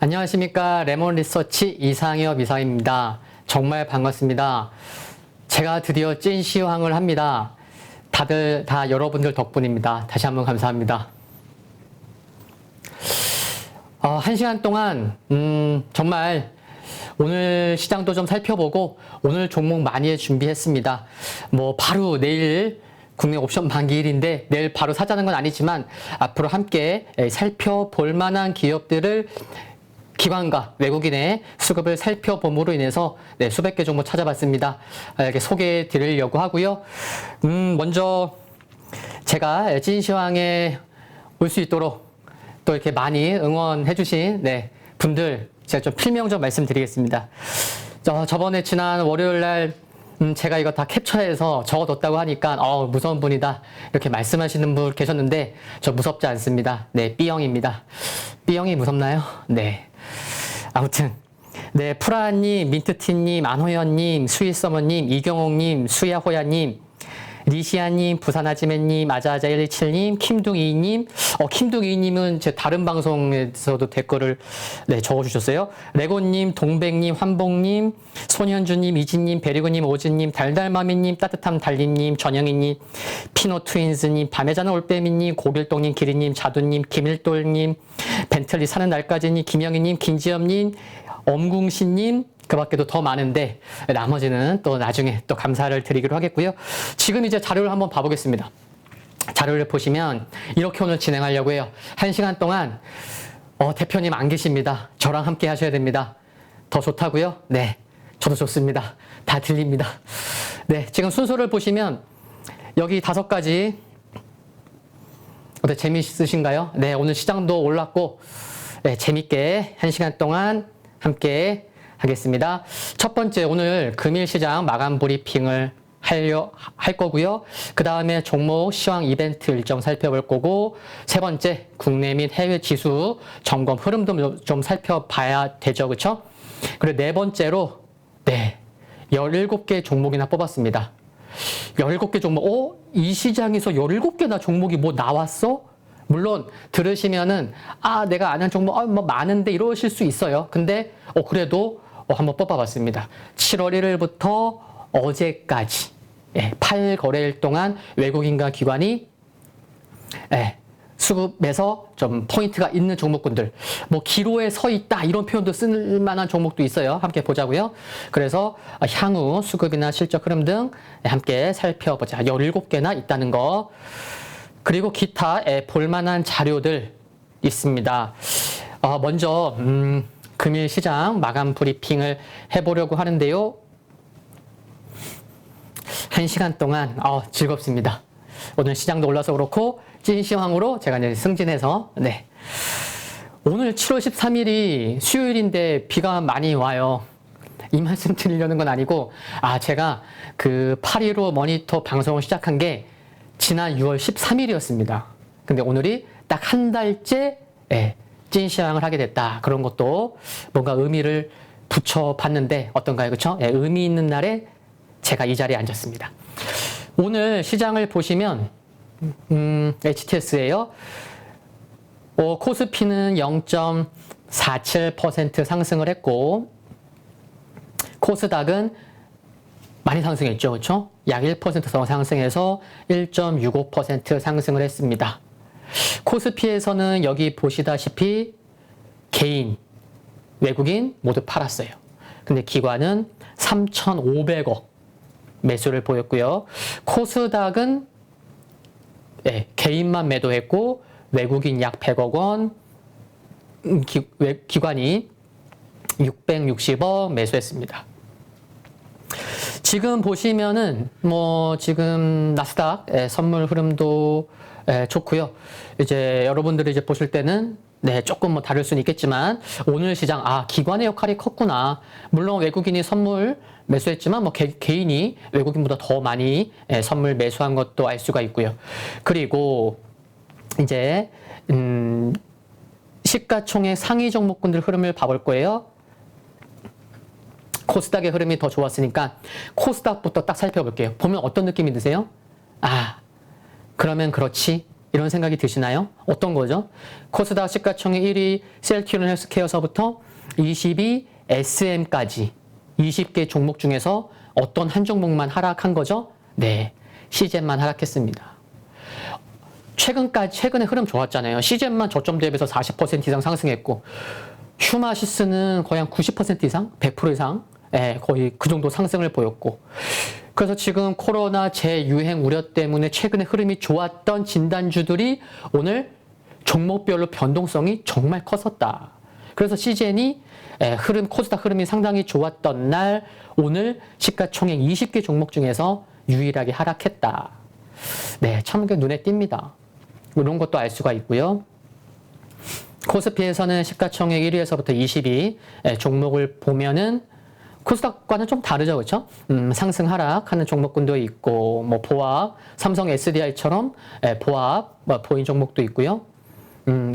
안녕하십니까. 레몬리서치 이상엽 이사입니다. 정말 반갑습니다. 제가 드디어 찐시황을 합니다. 다들 다 여러분들 덕분입니다. 다시 한번 감사합니다. 한 시간 동안 정말 오늘 시장도 좀 살펴보고 오늘 종목 많이 준비했습니다. 바로 내일 국내 옵션 만기일인데 내일 바로 사자는 건 아니지만 앞으로 함께 살펴볼 만한 기업들을 기관과 외국인의 수급을 살펴봄으로 인해서 수백 개 종목 찾아봤습니다. 이렇게 소개해 드리려고 하고요. 먼저 제가 찐시황에 올 수 있도록 또 이렇게 많이 응원해 주신 분들 제가 좀 필명 좀 말씀드리겠습니다. 저번에 지난 월요일 날 제가 이거 다 캡처해서 적어뒀다고 하니까 무서운 분이다 이렇게 말씀하시는 분 계셨는데 저 무섭지 않습니다. B형입니다. B형이 무섭나요? 네. 아무튼 프라님, 민트티님, 안호연님, 스윗서머님, 이경옥님, 수야호야님, 리시아님, 부산아지매님, 아자아자117님, 킴둥이님, 킴둥이님은 제 다른 방송에서도 댓글을 적어주셨어요. 레고님, 동백님, 환복님, 손현주님, 이진님, 베리그님, 오즈님, 달달마미님, 따뜻함 달님님, 전영희님, 피노트윈스님, 밤에 자는 올빼미님, 고길동님, 기리님, 자두님, 김일돌님, 벤틀리 사는 날까지님, 김영희님, 김지엽님, 엄궁신님, 그 밖에도 더 많은데 나머지는 또 나중에 또 감사를 드리기로 하겠고요. 지금 이제 자료를 한번 봐보겠습니다. 자료를 보시면 이렇게 오늘 진행하려고 해요. 1시간 동안 대표님 안 계십니다. 저랑 함께 하셔야 됩니다. 더 좋다고요? 네, 저도 좋습니다. 다 들립니다. 지금 순서를 보시면 여기 5가지 어때 재미있으신가요? 오늘 시장도 올랐고 재밌게 1시간 동안 함께 하겠습니다. 첫 번째, 오늘 금일시장 마감 브리핑을 할 거고요. 그 다음에 종목 시황 이벤트 일정 살펴볼 거고, 세 번째, 국내 및 해외 지수 점검 흐름도 좀 살펴봐야 되죠. 그쵸? 그리고 네 번째로, 17개 종목이나 뽑았습니다. 17개 종목, 이 시장에서 17개나 종목이 나왔어? 물론 들으시면은 내가 아는 종목 많은데 이러실 수 있어요. 근데 그래도 한번 뽑아봤습니다. 7월 1일부터 어제까지 8거래일 동안 외국인과 기관이 수급에서 좀 포인트가 있는 종목군들, 기로에 서 있다 이런 표현도 쓸 만한 종목도 있어요. 함께 보자고요. 그래서 향후 수급이나 실적 흐름 등 함께 살펴보자. 17개나 있다는 거. 그리고 기타 볼만한 자료들 있습니다. 먼저 금일 시장 마감 브리핑을 해보려고 하는데요. 1시간 동안 즐겁습니다. 오늘 시장도 올라서 그렇고 찐시황으로 제가 이제 승진해서 오늘 7월 13일이 수요일인데 비가 많이 와요. 이 말씀 드리려는 건 아니고 제가 그 8.15 모니터 방송을 시작한 게 지난 6월 13일이었습니다. 근데 오늘이 딱 한 달째 찐시황을 하게 됐다. 그런 것도 뭔가 의미를 붙여봤는데 어떤가요? 그쵸? 의미 있는 날에 제가 이 자리에 앉았습니다. 오늘 시장을 보시면 HTS예요. 코스피는 0.47% 상승을 했고 코스닥은 많이 상승했죠. 그쵸? 약 1% 상승해서 1.65% 상승을 했습니다. 코스피에서는 여기 보시다시피 개인, 외국인 모두 팔았어요. 근데 기관은 3,500억 매수를 보였고요. 코스닥은 개인만 매도했고 외국인 약 100억 원, 기관이 660억 매수했습니다. 지금 보시면은 지금 나스닥 선물 흐름도 좋고요. 이제 여러분들이 이제 보실 때는 조금 다를 수는 있겠지만 오늘 시장 기관의 역할이 컸구나. 물론 외국인이 선물 매수했지만 개인이 외국인보다 더 많이 선물 매수한 것도 알 수가 있고요. 그리고 이제 시가총액 상위 종목군들 흐름을 봐볼 거예요. 코스닥의 흐름이 더 좋았으니까 코스닥부터 딱 살펴볼게요. 보면 어떤 느낌이 드세요? 그러면 그렇지. 이런 생각이 드시나요? 어떤 거죠? 코스닥 시가총액 1위 셀트리온 헬스케어서부터 22 SM까지 20개 종목 중에서 어떤 한 종목만 하락한 거죠? 네, 시젠만 하락했습니다. 최근에 흐름 좋았잖아요. 시젠만 저점 대비해서 40% 이상 상승했고, 휴마시스는 거의 한 90% 이상, 100% 이상, 거의 그 정도 상승을 보였고, 그래서 지금 코로나 재유행 우려 때문에 최근에 흐름이 좋았던 진단주들이 오늘 종목별로 변동성이 정말 컸었다. 그래서 시젠이 코스닥 흐름이 상당히 좋았던 날 오늘 시가총액 20개 종목 중에서 유일하게 하락했다. 네, 참 눈에 띕니다. 이런 것도 알 수가 있고요. 코스피에서는 시가총액 1위에서부터 20위 종목을 보면은 코스닥과는 좀 다르죠, 그렇죠? 상승 하락하는 종목군도 있고, 뭐 보합, 삼성 SDI처럼 보합 보인 종목도 있고요.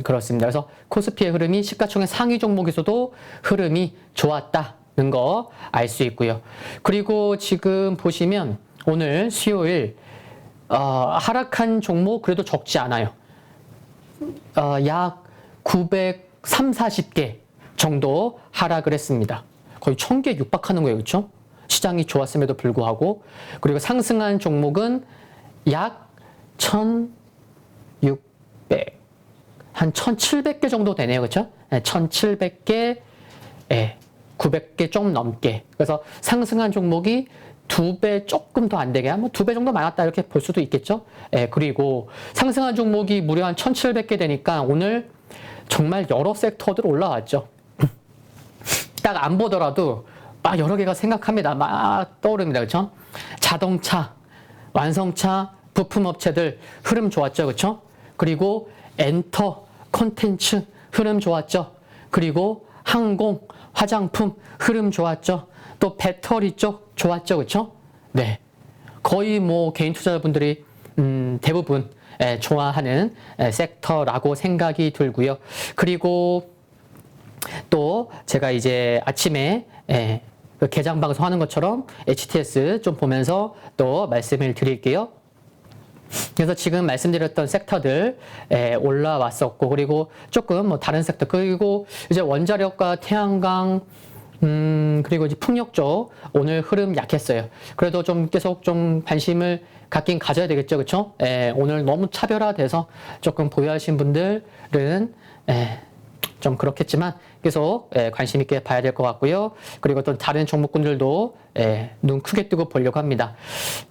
그렇습니다. 그래서 코스피의 흐름이 시가총액 상위 종목에서도 흐름이 좋았다는 거 알 수 있고요. 그리고 지금 보시면 오늘 수요일 하락한 종목 그래도 적지 않아요. 약 930-40개 정도 하락을 했습니다. 거의 1000개 육박하는 거예요. 그렇죠? 시장이 좋았음에도 불구하고. 그리고 상승한 종목은 약 1600, 한 1700개 정도 되네요. 그렇죠? 1700개, 900개 좀 넘게. 그래서 상승한 종목이 2배 조금 더 안 되게, 뭐 2배 정도 많았다 이렇게 볼 수도 있겠죠. 그리고 상승한 종목이 무려 한 1700개 되니까 오늘 정말 여러 섹터들 올라왔죠. 딱 안 보더라도 막 여러 개가 생각합니다. 막 떠오릅니다. 그렇죠? 자동차, 완성차, 부품업체들 흐름 좋았죠. 그렇죠? 그리고 엔터, 콘텐츠 흐름 좋았죠. 그리고 항공, 화장품 흐름 좋았죠. 또 배터리 쪽 좋았죠. 그렇죠? 네. 거의 뭐 개인 투자자분들이 대부분 좋아하는 섹터라고 생각이 들고요. 그리고 또 제가 이제 아침에 그 개장 방송하는 것처럼 HTS 좀 보면서 또 말씀을 드릴게요. 그래서 지금 말씀드렸던 섹터들 올라왔었고, 그리고 조금 뭐 다른 섹터, 그리고 이제 원자력과 태양광, 그리고 이제 풍력 쪽 오늘 흐름 약했어요. 그래도 좀 계속 좀 관심을 갖긴 가져야 되겠죠, 그렇죠? 오늘 너무 차별화돼서 조금 보유하신 분들은 좀 그렇겠지만 계속 관심 있게 봐야 될 것 같고요. 그리고 또 다른 종목군들도 눈 크게 뜨고 보려고 합니다.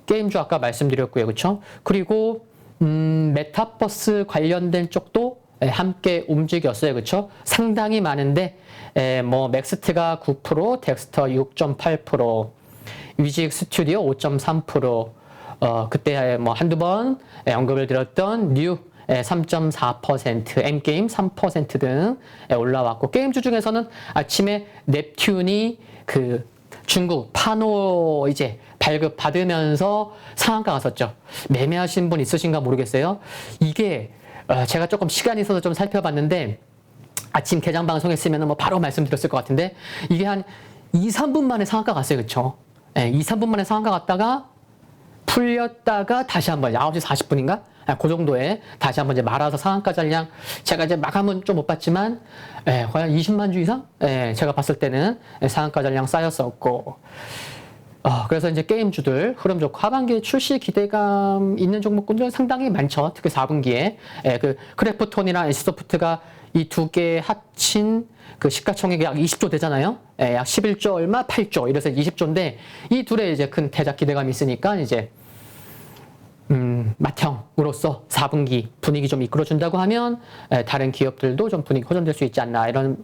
게임주 아까 말씀드렸고요, 그렇죠? 그리고 메타버스 관련된 쪽도 함께 움직였어요, 그렇죠? 상당히 많은데 뭐 맥스트가 9%, 덱스터 6.8%, 위직 스튜디오 5.3%, 그때 뭐 한두 번 언급을 드렸던 뉴 3.4%, M게임 3% 등 올라왔고, 게임주 중에서는 아침에 넵튠이 그 중국 파노 이제 발급 받으면서 상한가 갔었죠. 매매하신 분 있으신가 모르겠어요. 이게 제가 조금 시간이 있어서 좀 살펴봤는데 아침 개장 방송했으면 뭐 바로 말씀드렸을 것 같은데 이게 한 2, 3분 만에 상한가 갔어요. 그쵸? 2, 3분 만에 상한가 갔다가 풀렸다가 다시 한번 9시 40분인가? 그 정도에 다시 한번 이제 말아서 상한가 전량 제가 이제 마감은 좀 못 봤지만 거의 한 20만 주 이상 제가 봤을 때는 상한가 전량 쌓였었고, 그래서 이제 게임주들 흐름 좋고 하반기에 출시 기대감 있는 종목군들 상당히 많죠. 특히 4분기에 그 크래프톤이랑 NC소프트가 이 두 개 합친 그 시가총액이 약 20조 되잖아요. 약 11조 얼마, 8조 이래서 20조인데 이 둘의 이제 큰 대작 기대감이 있으니까 이제 맏형으로서 4분기 분위기 좀 이끌어준다고 하면 다른 기업들도 좀 분위기 호전될 수 있지 않나 이런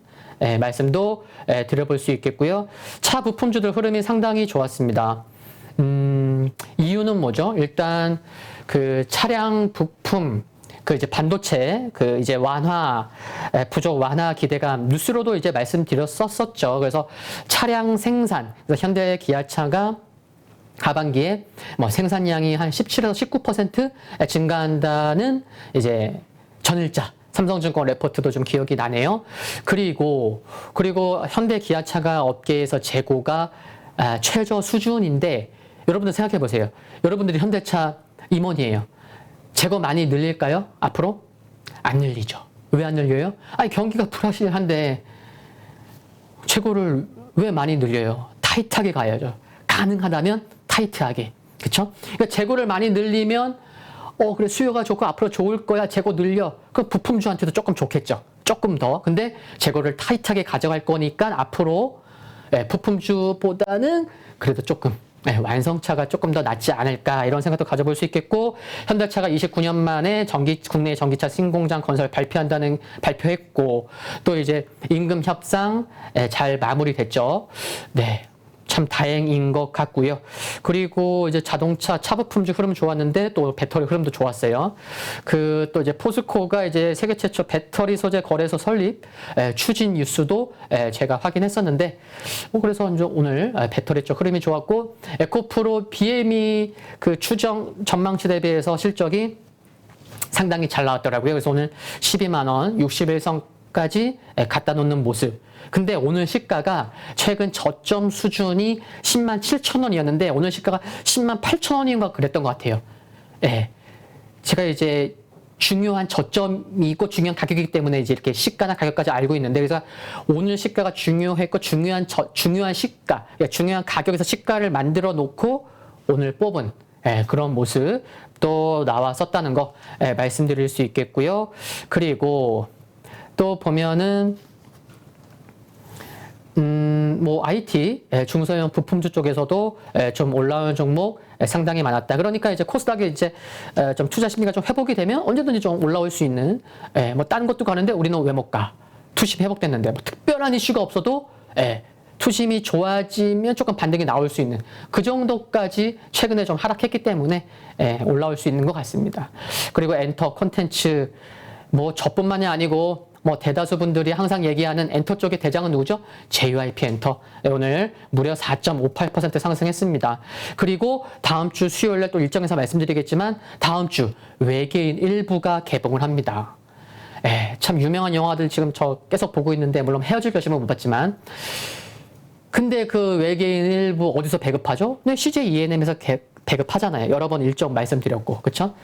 말씀도 드려볼 수 있겠고요. 차 부품주들 흐름이 상당히 좋았습니다. 이유는 뭐죠? 일단 그 차량 부품, 그 이제 반도체, 그 이제 완화, 부족 완화 기대감 뉴스로도 이제 말씀드렸었죠. 그래서 차량 생산, 그래서 현대 기아차가 하반기에 뭐 생산량이 한 17에서 19% 증가한다는 이제 전일자 삼성증권 레포트도 좀 기억이 나네요. 그리고 현대 기아차가 업계에서 재고가 최저 수준인데 여러분들 생각해 보세요. 여러분들이 현대차 임원이에요. 재고 많이 늘릴까요? 앞으로? 안 늘리죠. 왜 안 늘려요? 아니, 경기가 불확실한데 재고를 왜 많이 늘려요? 타이트하게 가야죠. 가능하다면 타이트하게. 그쵸? 그러니까 재고를 많이 늘리면 그래, 수요가 좋고 앞으로 좋을 거야. 재고 늘려. 그럼 부품주한테도 조금 좋겠죠. 조금 더. 근데 재고를 타이트하게 가져갈 거니까 앞으로 부품주보다는 그래도 조금 완성차가 조금 더 낫지 않을까 이런 생각도 가져볼 수 있겠고, 현대차가 29년 만에 국내 전기차 신공장 건설 발표했고, 또 이제 임금 협상 잘 마무리됐죠. 네. 참 다행인 것 같고요. 그리고 이제 자동차 차부품주 흐름 좋았는데 또 배터리 흐름도 좋았어요. 또 이제 포스코가 이제 세계 최초 배터리 소재 거래소 설립 추진 뉴스도 제가 확인했었는데, 그래서 이제 오늘 배터리 쪽 흐름이 좋았고, 에코프로 BME 그 추정 전망치 대비해서 실적이 상당히 잘 나왔더라고요. 그래서 오늘 12만 원, 61선까지 갖다 놓는 모습. 근데 오늘 시가가 최근 저점 수준이 10만 7천 원이었는데 오늘 시가가 10만 8천 원인가 그랬던 것 같아요. 제가 이제 중요한 저점이 있고 중요한 가격이기 때문에 이제 이렇게 시가나 가격까지 알고 있는데, 그래서 오늘 시가가 중요했고 중요한 시가, 그러니까 중요한 가격에서 시가를 만들어 놓고 오늘 뽑은 그런 모습 또 나왔었다는 거 말씀드릴 수 있겠고요. 그리고 또 보면은 뭐 IT 중소형 부품주 쪽에서도 좀 올라오는 종목 상당히 많았다. 그러니까 이제 코스닥에 이제 좀 투자 심리가 좀 회복이 되면 언제든지 좀 올라올 수 있는, 뭐 다른 것도 가는데 우리는 왜 못 가? 투심 회복됐는데 뭐 특별한 이슈가 없어도 투심이 좋아지면 조금 반등이 나올 수 있는 그 정도까지 최근에 좀 하락했기 때문에 올라올 수 있는 것 같습니다. 그리고 엔터 콘텐츠, 뭐 저뿐만이 아니고 뭐 대다수 분들이 항상 얘기하는 엔터 쪽의 대장은 누구죠? JYP 엔터. 오늘 무려 4.58% 상승했습니다. 그리고 다음 주 수요일에 또 일정에서 말씀드리겠지만 다음 주 외계인 일부가 개봉을 합니다. 참 유명한 영화들 지금 저 계속 보고 있는데, 물론 헤어질 결심은 못 봤지만, 근데 그 외계인 일부 어디서 배급하죠? 네, CJ ENM에서 배급하잖아요. 여러 번 일정 말씀드렸고, 그쵸?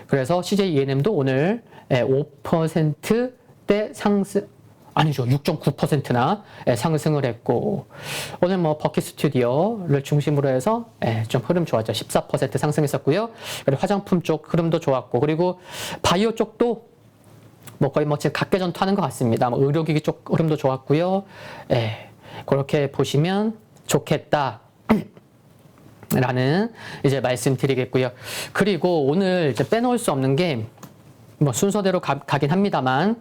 그래서 CJ ENM도 오늘 5%대 상승, 아니죠, 6.9%나 상승을 했고, 오늘 뭐 버킷 스튜디오를 중심으로 해서 좀 흐름 좋았죠. 14% 상승했었고요. 그리고 화장품 쪽 흐름도 좋았고, 그리고 바이오 쪽도 뭐 거의 뭐 지금 각계전투하는 것 같습니다. 뭐 의료기기 쪽 흐름도 좋았고요. 그렇게 보시면 좋겠다. 라는 이제 말씀드리겠고요. 그리고 오늘 이제 빼놓을 수 없는 게, 뭐 순서대로 가긴 합니다만,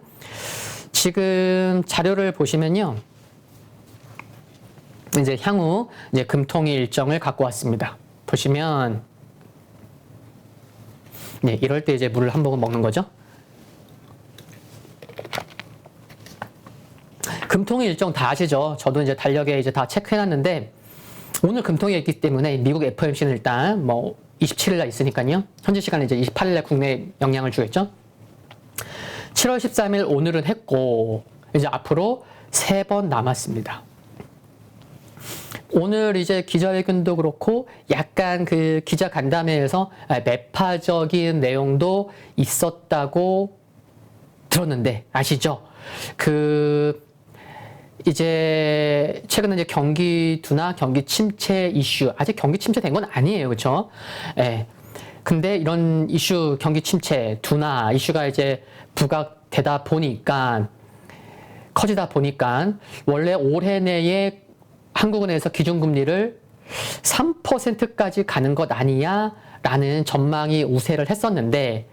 지금 자료를 보시면요, 이제 향후 이제 금통위 일정을 갖고 왔습니다. 보시면, 네, 이럴 때 이제 물을 한 모금 먹는 거죠. 금통위 일정 다 아시죠? 저도 이제 달력에 이제 다 체크해놨는데, 오늘 금통위가 있기 때문에 미국 FOMC는 일단 뭐 27일 날 있으니까요. 현지 시간에 이제 28일 날 국내에 영향을 주겠죠. 7월 13일 오늘은 했고, 이제 앞으로 3번 남았습니다. 오늘 이제 기자회견도 그렇고 약간 그 기자 간담회에서 매파적인 내용도 있었다고 들었는데, 아시죠? 이제 최근에 이제 경기 둔화, 경기 침체 이슈, 아직 경기 침체 된 건 아니에요, 그렇죠? 근데 이런 이슈, 경기 침체, 둔화 이슈가 이제 부각되다 보니까, 커지다 보니까 원래 올해 내에 한국은행에서 기준금리를 3%까지 가는 것 아니냐라는 전망이 우세를 했었는데,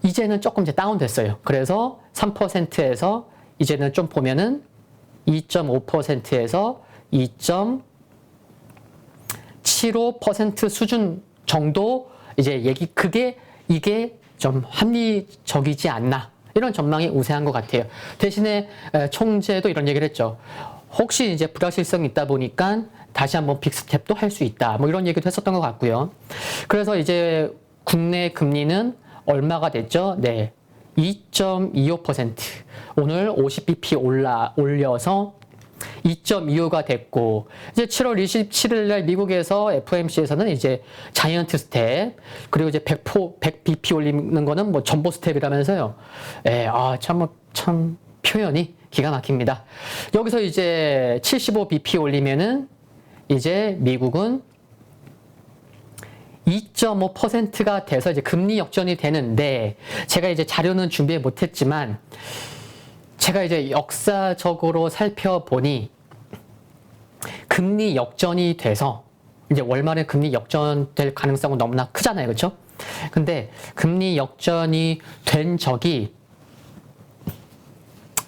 이제는 조금 이제 다운됐어요. 그래서 3%에서 이제는 좀 보면은 2.5%에서 2.75% 수준 정도 이제 이게 좀 합리적이지 않나, 이런 전망이 우세한 것 같아요. 대신에 총재도 이런 얘기를 했죠. 혹시 이제 불확실성이 있다 보니까 다시 한번 빅스텝도 할 수 있다, 뭐 이런 얘기도 했었던 것 같고요. 그래서 이제 국내 금리는 얼마가 됐죠? 네, 2.25%. 오늘 50bp 올려서 2.25가 됐고, 이제 7월 27일 날 미국에서 FOMC에서는 이제 자이언트 스텝, 그리고 이제 100bp 올리는 거는 뭐 전보 스텝이라면서요. 예, 참 표현이 기가 막힙니다. 여기서 이제 75bp 올리면은 이제 미국은 2.5%가 돼서 이제 금리 역전이 되는데, 제가 이제 자료는 준비해 못했지만, 제가 이제 역사적으로 살펴보니, 금리 역전이 돼서, 이제 월말에 금리 역전될 가능성은 너무나 크잖아요. 그렇죠? 근데 금리 역전이 된 적이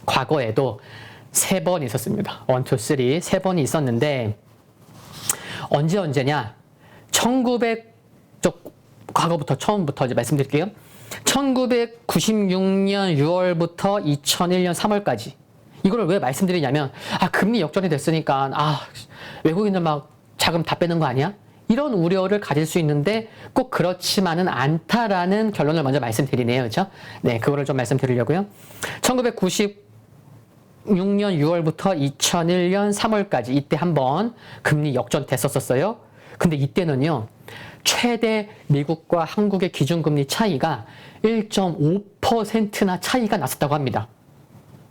과거에도 3번 있었습니다. 1, 2, 3, 3번이 있었는데, 언제냐? 과거부터 처음부터 이제 말씀드릴게요. 1996년 6월부터 2001년 3월까지. 이거를 왜 말씀드리냐면, 금리 역전이 됐으니까, 외국인들 막 자금 다 빼는 거 아니야? 이런 우려를 가질 수 있는데 꼭 그렇지만은 않다라는 결론을 먼저 말씀드리네요. 그렇죠? 네, 그거를 좀 말씀드리려고요. 1996년 6월부터 2001년 3월까지 이때 한번 금리 역전 됐었어요. 근데 이때는요, 최대 미국과 한국의 기준금리 차이가 1.5%나 차이가 났었다고 합니다.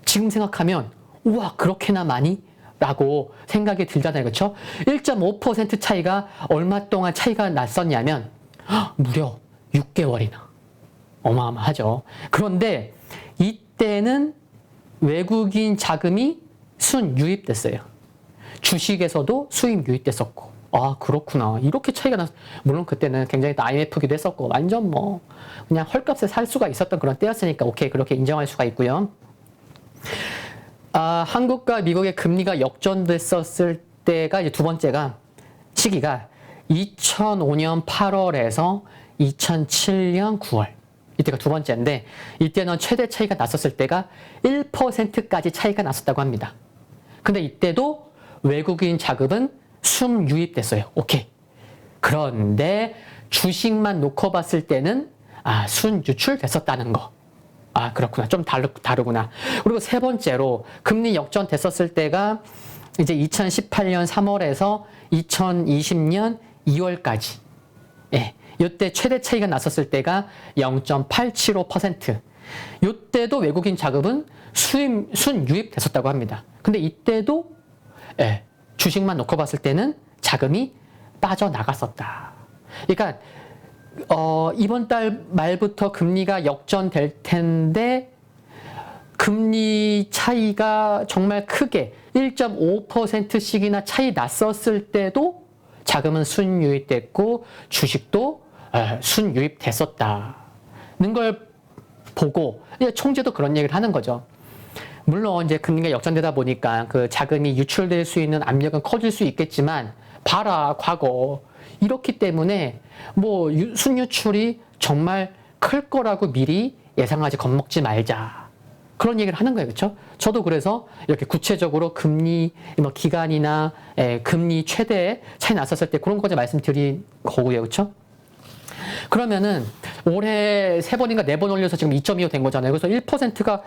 지금 생각하면 우와, 그렇게나 많이? 라고 생각이 들잖아요. 그렇죠? 1.5% 차이가 얼마 동안 차이가 났었냐면 무려 6개월이나. 어마어마하죠. 그런데 이때는 외국인 자금이 순 유입됐어요. 주식에서도 수입 유입됐었고. 그렇구나. 이렇게 차이가 났. 물론 그때는 굉장히 IMF기도 했었고 완전 뭐 그냥 헐값에 살 수가 있었던 그런 때였으니까 오케이, 그렇게 인정할 수가 있고요. 한국과 미국의 금리가 역전됐었을 때가 이제 두 번째가 시기가 2005년 8월에서 2007년 9월. 이때가 두 번째인데, 이때는 최대 차이가 났었을 때가 1%까지 차이가 났었다고 합니다. 근데 이때도 외국인 자금은 순 유입됐어요. 오케이. 그런데 주식만 놓고 봤을 때는 순 유출됐었다는 거. 그렇구나. 좀 다르구나. 그리고 세 번째로 금리 역전 됐었을 때가 이제 2018년 3월에서 2020년 2월까지. 예. 이때 최대 차이가 났었을 때가 0.875%. 이때도 외국인 자금은 순 유입됐었다고 합니다. 근데 이때도 주식만 놓고 봤을 때는 자금이 빠져나갔었다. 그러니까 이번 달 말부터 금리가 역전될 텐데 금리 차이가 정말 크게 1.5%씩이나 차이 났었을 때도 자금은 순유입됐고 주식도 순유입됐었다는 걸 보고 총재도 그런 얘기를 하는 거죠. 물론 이제 금리가 역전되다 보니까 그 자금이 유출될 수 있는 압력은 커질 수 있겠지만 봐라, 과거 이렇기 때문에 뭐 순유출이 정말 클 거라고 미리 예상하지 겁먹지 말자. 그런 얘기를 하는 거예요. 그렇죠? 저도 그래서 이렇게 구체적으로 금리 뭐 기간이나 금리 최대 차이 났었을 때 그런 거지 말씀드린 거고요. 그렇죠? 그러면은 올해 3번인가 4번 올려서 지금 2.25 된 거잖아요. 그래서 1%가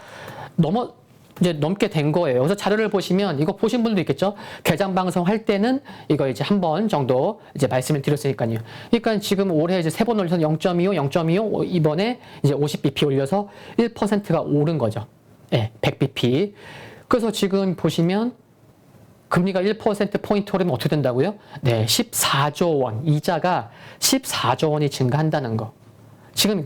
이제 넘게 된 거예요. 그래서 자료를 보시면 이거 보신 분도 있겠죠? 개장 방송 할 때는 이거 이제 한 번 정도 이제 말씀을 드렸으니까요. 그러니까 지금 올해 이제 3번 올려서 0.25, 0.25 이번에 이제 50bp 올려서 1%가 오른 거죠. 100bp. 그래서 지금 보시면 금리가 1%포인트 오르면 어떻게 된다고요? 14조 원. 이자가 14조 원이 증가한다는 거. 지금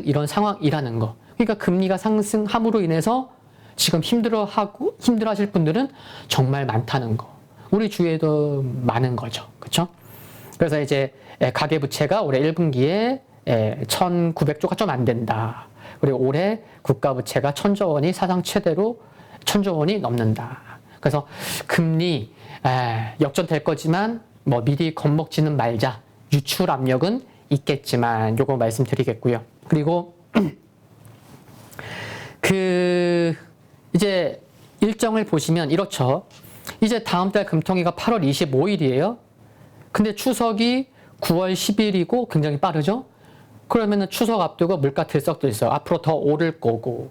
이런 상황이라는 거. 그러니까 금리가 상승함으로 인해서 지금 힘들어하실 분들은 정말 많다는 거. 우리 주위에도 많은 거죠. 그렇죠? 그래서 이제 가계부채가 올해 1분기에 1,900조가 좀 안 된다. 그리고 올해 국가부채가 1,000조 원이 사상 최대로 1,000조 원이 넘는다. 그래서 금리 역전될 거지만 뭐 미리 겁먹지는 말자. 유출 압력은 있겠지만 요거 말씀드리겠고요. 그리고 이제 일정을 보시면 이렇죠. 이제 다음 달 금통위가 8월 25일이에요. 근데 추석이 9월 10일이고 굉장히 빠르죠? 그러면은 추석 앞두고 물가 들썩들썩 앞으로 더 오를 거고,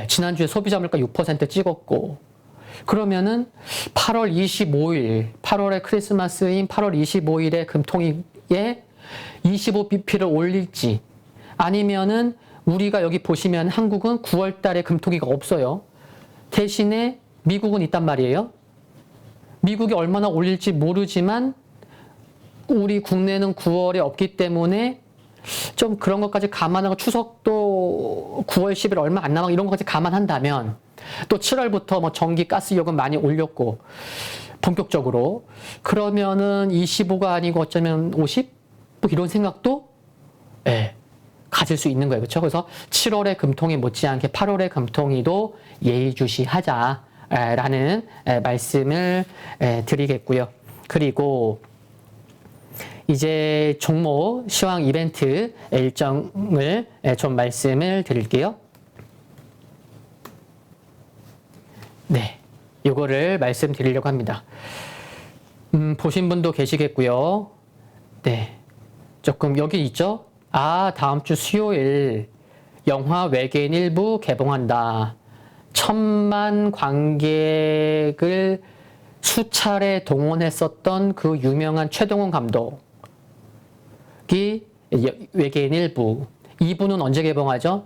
지난주에 소비자 물가 6% 찍었고, 그러면은 8월 25일, 8월의 크리스마스인 8월 25일에 금통위에 25bp를 올릴지, 아니면은 우리가 여기 보시면 한국은 9월 달에 금통위가 없어요. 대신에 미국은 있단 말이에요. 미국이 얼마나 올릴지 모르지만 우리 국내는 9월에 없기 때문에 좀 그런 것까지 감안하고 추석도 9월 10일 얼마 안 남아 이런 것까지 감안한다면 또 7월부터 뭐 전기 가스 요금 많이 올렸고 본격적으로 그러면은 25가 아니고 어쩌면 50? 뭐 이런 생각도 가질 수 있는 거예요. 그렇죠? 그래서 7월의 금통위 못지않게 8월의 금통위도 예의주시하자라는 말씀을 드리겠고요. 그리고 이제 종목 시황 이벤트 일정을 좀 말씀을 드릴게요. 네, 요거를 말씀드리려고 합니다. 보신 분도 계시겠고요. 네, 조금 여기 있죠? 다음 주 수요일 영화 외계인 일부 개봉한다. 1000만 관객을 수차례 동원했었던 그 유명한 최동원 감독이 외계인 일부 2부는 언제 개봉하죠?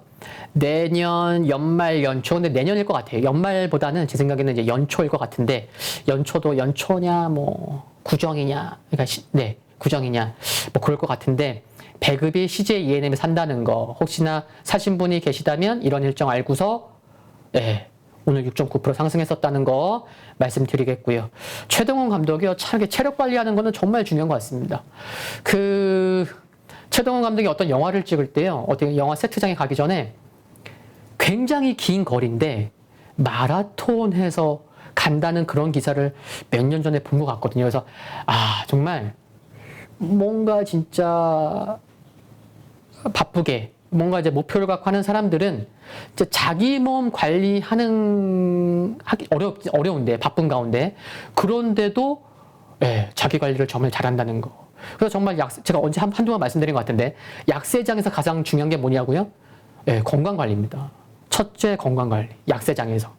내년 연말 연초. 근데 내년일 것 같아요. 연말보다는 제 생각에는 이제 연초일 것 같은데 연초도 연초냐 뭐 구정이냐 그러니까 네 구정이냐 뭐 그럴 것 같은데 배급이 CJ ENM에 산다는 거 혹시나 사신 분이 계시다면 이런 일정 알고서 오늘 6.9% 상승했었다는 거 말씀드리겠고요. 최동원 감독이요, 참 체력 관리하는 거는 정말 중요한 것 같습니다. 최동원 감독이 어떤 영화를 찍을 때요, 어떤 영화 세트장에 가기 전에 굉장히 긴 거리인데 마라톤해서 간다는 그런 기사를 몇 년 전에 본 것 같거든요. 그래서 정말 뭔가 진짜 바쁘게 뭔가 이제 목표를 갖고 하는 사람들은 이제 자기 몸 하기 어려운데 바쁜 가운데 그런데도 자기 관리를 정말 잘한다는 거. 그래서 정말 제가 언제 한두 번 말씀드린 것 같은데 약세장에서 가장 중요한 게 뭐냐고요? 건강 관리입니다. 첫째 건강 관리. 약세장에서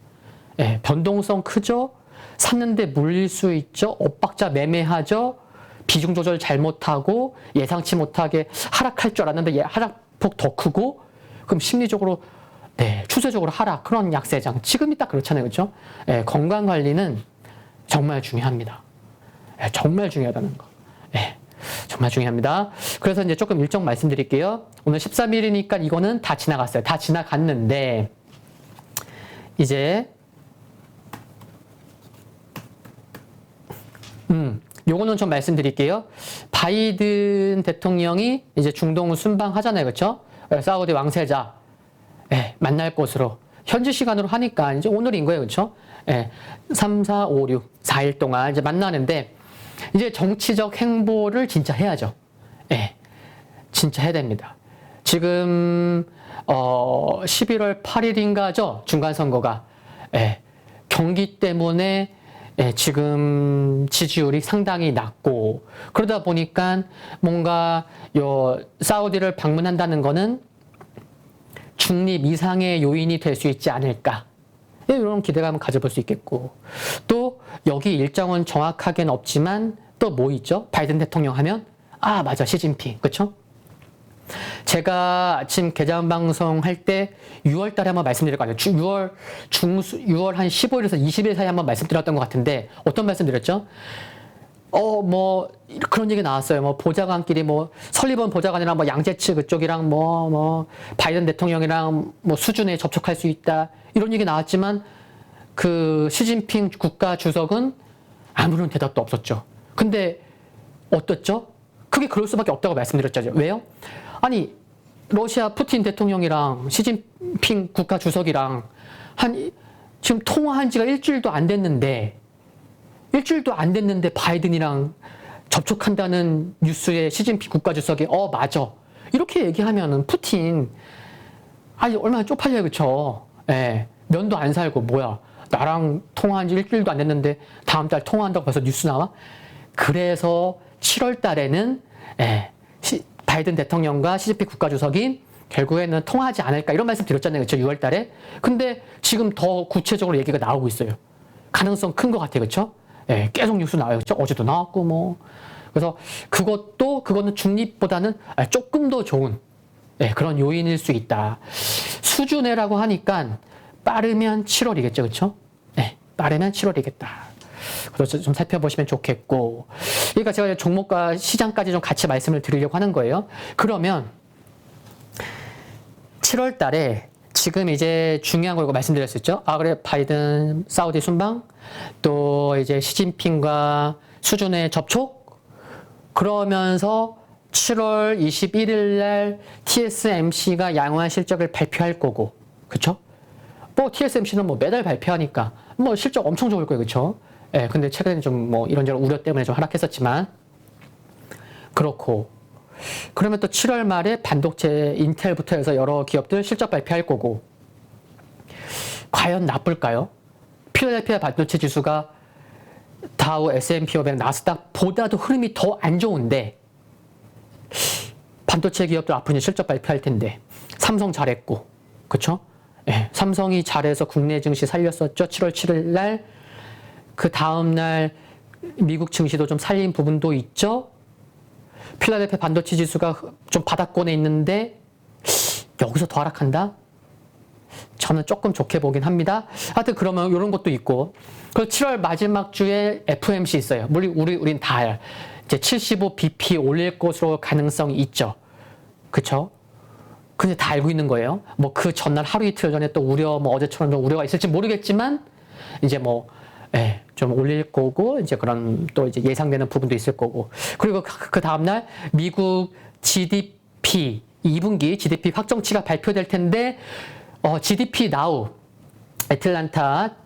변동성 크죠? 샀는데 물릴 수 있죠? 엇박자 매매하죠? 비중 조절 잘못하고 예상치 못하게 하락할 줄 알았는데 하락폭 더 크고 그럼 심리적으로 추세적으로 하락 그런 약세장 지금이 딱 그렇잖아요. 그렇죠? 건강 관리는 정말 중요합니다. 정말 중요하다는 거. 정말 중요합니다. 그래서 이제 조금 일정 말씀드릴게요. 오늘 13일이니까 이거는 다 지나갔어요. 다 지나갔는데 이제 요거는 좀 말씀드릴게요. 바이든 대통령이 이제 중동을 순방하잖아요. 그렇죠? 사우디 왕세자 만날 곳으로 현지 시간으로 하니까 이제 오늘인 거예요. 그렇죠? 3, 4, 5, 6, 4일 동안 이제 만나는데 이제 정치적 행보를 진짜 해야죠. 진짜 해야 됩니다. 지금 11월 8일인가죠? 중간선거가. 경기 때문에 지금 지지율이 상당히 낮고 그러다 보니까 뭔가 사우디를 방문한다는 거는 중립 이상의 요인이 될 수 있지 않을까 이런 기대감을 가져볼 수 있겠고 또 여기 일정은 정확하게는 없지만 또 뭐 있죠? 바이든 대통령 하면 맞아 시진핑 그쵸? 제가 아침 개장 방송 할 때 6월 달에 한번 말씀드릴 거 아니에요. 6월 한 15일에서 20일 사이에 한번 말씀드렸던 것 같은데 어떤 말씀 드렸죠? 뭐 그런 얘기 나왔어요. 뭐 보좌관끼리 설리번 보좌관이랑 양재츠 그쪽이랑 바이든 대통령이랑 수준에 접촉할 수 있다 이런 얘기 나왔지만 그 시진핑 국가 주석은 아무런 대답도 없었죠. 근데 어떻죠? 그게 그럴 수밖에 없다고 말씀드렸죠. 왜요? 아니 러시아 푸틴 대통령이랑 시진핑 국가 주석이랑 지금 통화한 지가 일주일도 안 됐는데 바이든이랑 접촉한다는 뉴스에 시진핑 국가 주석이 맞아 이렇게 얘기하면은 푸틴 얼마나 쪽팔려요. 그쵸? 면도 안 살고 뭐야 나랑 통화한 지 일주일도 안 됐는데 다음 달 통화한다고 벌써 뉴스 나와? 그래서 7월 달에는 바이든 대통령과 시진핑 국가주석이 결국에는 통화하지 않을까 이런 말씀 드렸잖아요. 그렇죠? 6월 달에. 근데 지금 더 구체적으로 얘기가 나오고 있어요. 가능성 큰 것 같아요. 그쵸? 예, 계속 뉴스 나와요. 그쵸? 어제도 나왔고, 뭐. 그래서 그거는 중립보다는 조금 더 좋은, 예, 그런 요인일 수 있다. 수준에라고 하니까 빠르면 7월이겠죠. 그쵸? 예, 빠르면 7월이겠다. 그래서 좀 살펴보시면 좋겠고. 그러니까 제가 종목과 시장까지 좀 같이 말씀을 드리려고 하는 거예요. 그러면 7월 달에 지금 이제 중요한 거 이거 말씀드렸었죠. 아, 그래, 바이든 사우디 순방, 또 이제 시진핑과 수준의 접촉, 그러면서 7월 21일 날 TSMC가 양호한 실적을 발표할 거고, 그쵸? 뭐 TSMC는 뭐 매달 발표하니까 뭐 실적 엄청 좋을 거예요, 그쵸? 예, 근데 최근에 좀 뭐 이런저런 우려 때문에 좀 하락했었지만, 그렇고, 그러면 또 7월 말에 반도체 인텔부터 해서 여러 기업들 실적 발표할 거고, 과연 나쁠까요? 필라델피아 반도체 지수가 다우, S&P 500, 나스닥보다도 흐름이 더 안 좋은데, 반도체 기업들 앞으로 실적 발표할 텐데, 삼성 잘했고, 그쵸? 예, 삼성이 잘해서 국내 증시 살렸었죠. 7월 7일 날. 그 다음날 미국 증시도 좀 살린 부분도 있죠. 필라델피아 반도체 지수가 좀 바닥권에 있는데 여기서 더 하락한다? 저는 조금 좋게 보긴 합니다. 하여튼 그러면 이런 것도 있고. 그리고 7월 마지막 주에 FOMC 있어요. 우린 다 이제 75bp 올릴 것으로 가능성이 있죠. 그쵸? 근데 다 알고 있는 거예요. 뭐 그 전날 하루 이틀 전에 또 뭐 어제처럼 좀 우려가 있을지 모르겠지만 이제 뭐 좀 올릴 거고, 이제 그런 또 이제 예상되는 부분도 있을 거고. 그리고 그 다음날 미국 GDP 2분기 GDP 확정치가 발표될 텐데, GDP Now 애틀란타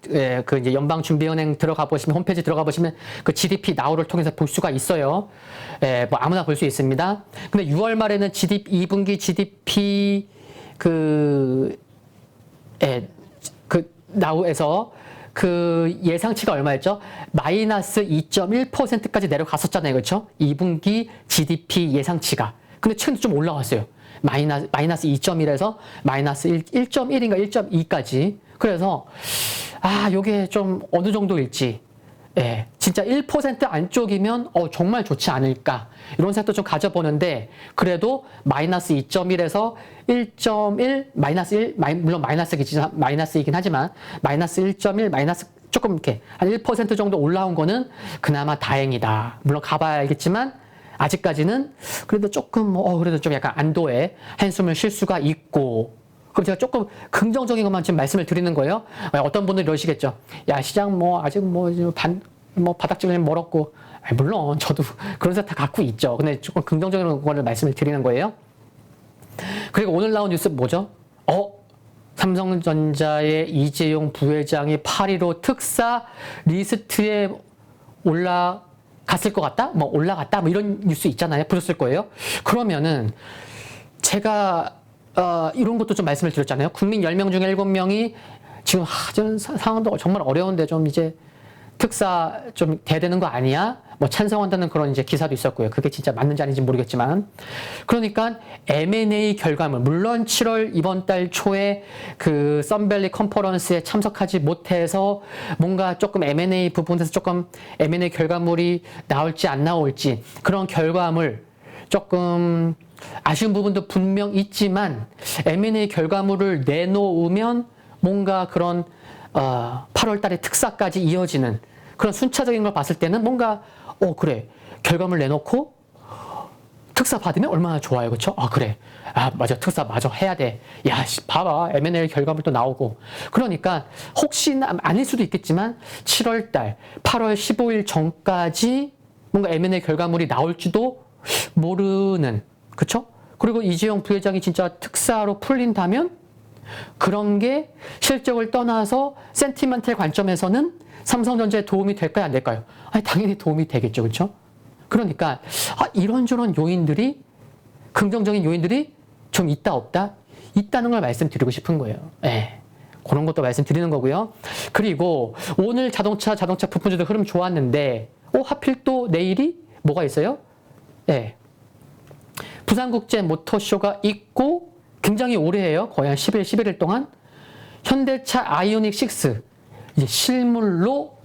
그 이제 연방준비은행 들어가 보시면, 홈페이지 들어가 보시면 그 GDP Now를 통해서 볼 수가 있어요. 뭐 아무나 볼 수 있습니다. 근데 6월 말에는 2분기 GDP 그 Now에서 그 예상치가 얼마였죠? 마이너스 2.1%까지 내려갔었잖아요. 그렇죠? 2분기 GDP 예상치가. 근데 최근에 좀 올라왔어요. 마이너스 2.1에서 마이너스 1.1인가 1.2까지. 그래서 요게 좀 어느 정도일지, 예, 진짜 1% 안쪽이면 정말 좋지 않을까, 이런 생각도 좀 가져보는데, 그래도 마이너스 2.1에서 1.1, 마이너스 1, 물론 마이너스이긴 하지만 마이너스 1.1, 마이너스 조금 이렇게 한 1% 정도 올라온 거는 그나마 다행이다. 물론 가봐야 알겠지만 아직까지는 그래도 조금 그래도 좀 약간 안도의 한숨을 쉴 수가 있고. 그럼 제가 조금 긍정적인 것만 지금 말씀을 드리는 거예요. 어떤 분들이 이러시겠죠. 야, 시장 뭐 아직 바닥쯤에 멀었고. 물론 저도 그런 생각 다 갖고 있죠. 근데 조금 긍정적인 거를 말씀을 드리는 거예요. 그리고 오늘 나온 뉴스 뭐죠? 삼성전자의 이재용 부회장이 8.15 특사 리스트에 올라갔을 것 같다? 뭐 올라갔다? 뭐 이런 뉴스 있잖아요. 보셨을 거예요. 그러면은 제가 이런 것도 좀 말씀을 드렸잖아요. 국민 10명 중에 7명이 지금 상황도 정말 어려운데 좀 이제 특사 좀 돼야 되는 거 아니야? 뭐 찬성한다는 그런 이제 기사도 있었고요. 그게 진짜 맞는지 아닌지 모르겠지만. 그러니까 M&A 결과물, 물론 7월 이번 달 초에 그 썬밸리 컨퍼런스에 참석하지 못해서 뭔가 조금 M&A 부분에서 조금 M&A 결과물이 나올지 안 나올지, 그런 결과물 조금 아쉬운 부분도 분명 있지만, M&A 결과물을 내놓으면 뭔가 그런 8월 달에 특사까지 이어지는 그런 순차적인 걸 봤을 때는 뭔가 그래, 결과물 내놓고 특사 받으면 얼마나 좋아요. 그쵸? 그래. 맞아. 특사 맞아. 해야 돼. 야, 봐봐. M&A 결과물도 나오고. 그러니까 혹시나 아닐 수도 있겠지만 7월 달 8월 15일 전까지 뭔가 M&A 결과물이 나올지도 모르는, 그쵸? 그리고 이재용 부회장이 진짜 특사로 풀린다면 그런 게 실적을 떠나서 센티멘탈 관점에서는 삼성전자에 도움이 될까요, 안 될까요? 당연히 도움이 되겠죠, 그렇죠? 그러니까 이런저런 요인들이, 긍정적인 요인들이 좀 있다 없다? 있다는 걸 말씀드리고 싶은 거예요. 예. 그런 것도 말씀드리는 거고요. 그리고 오늘 자동차 부품주도 흐름 좋았는데 하필 또 내일이 뭐가 있어요? 예. 부산국제 모터쇼가 있고 굉장히 오래 해요. 거의 한 10일, 11일 동안. 현대차 아이오닉 6 이제 실물로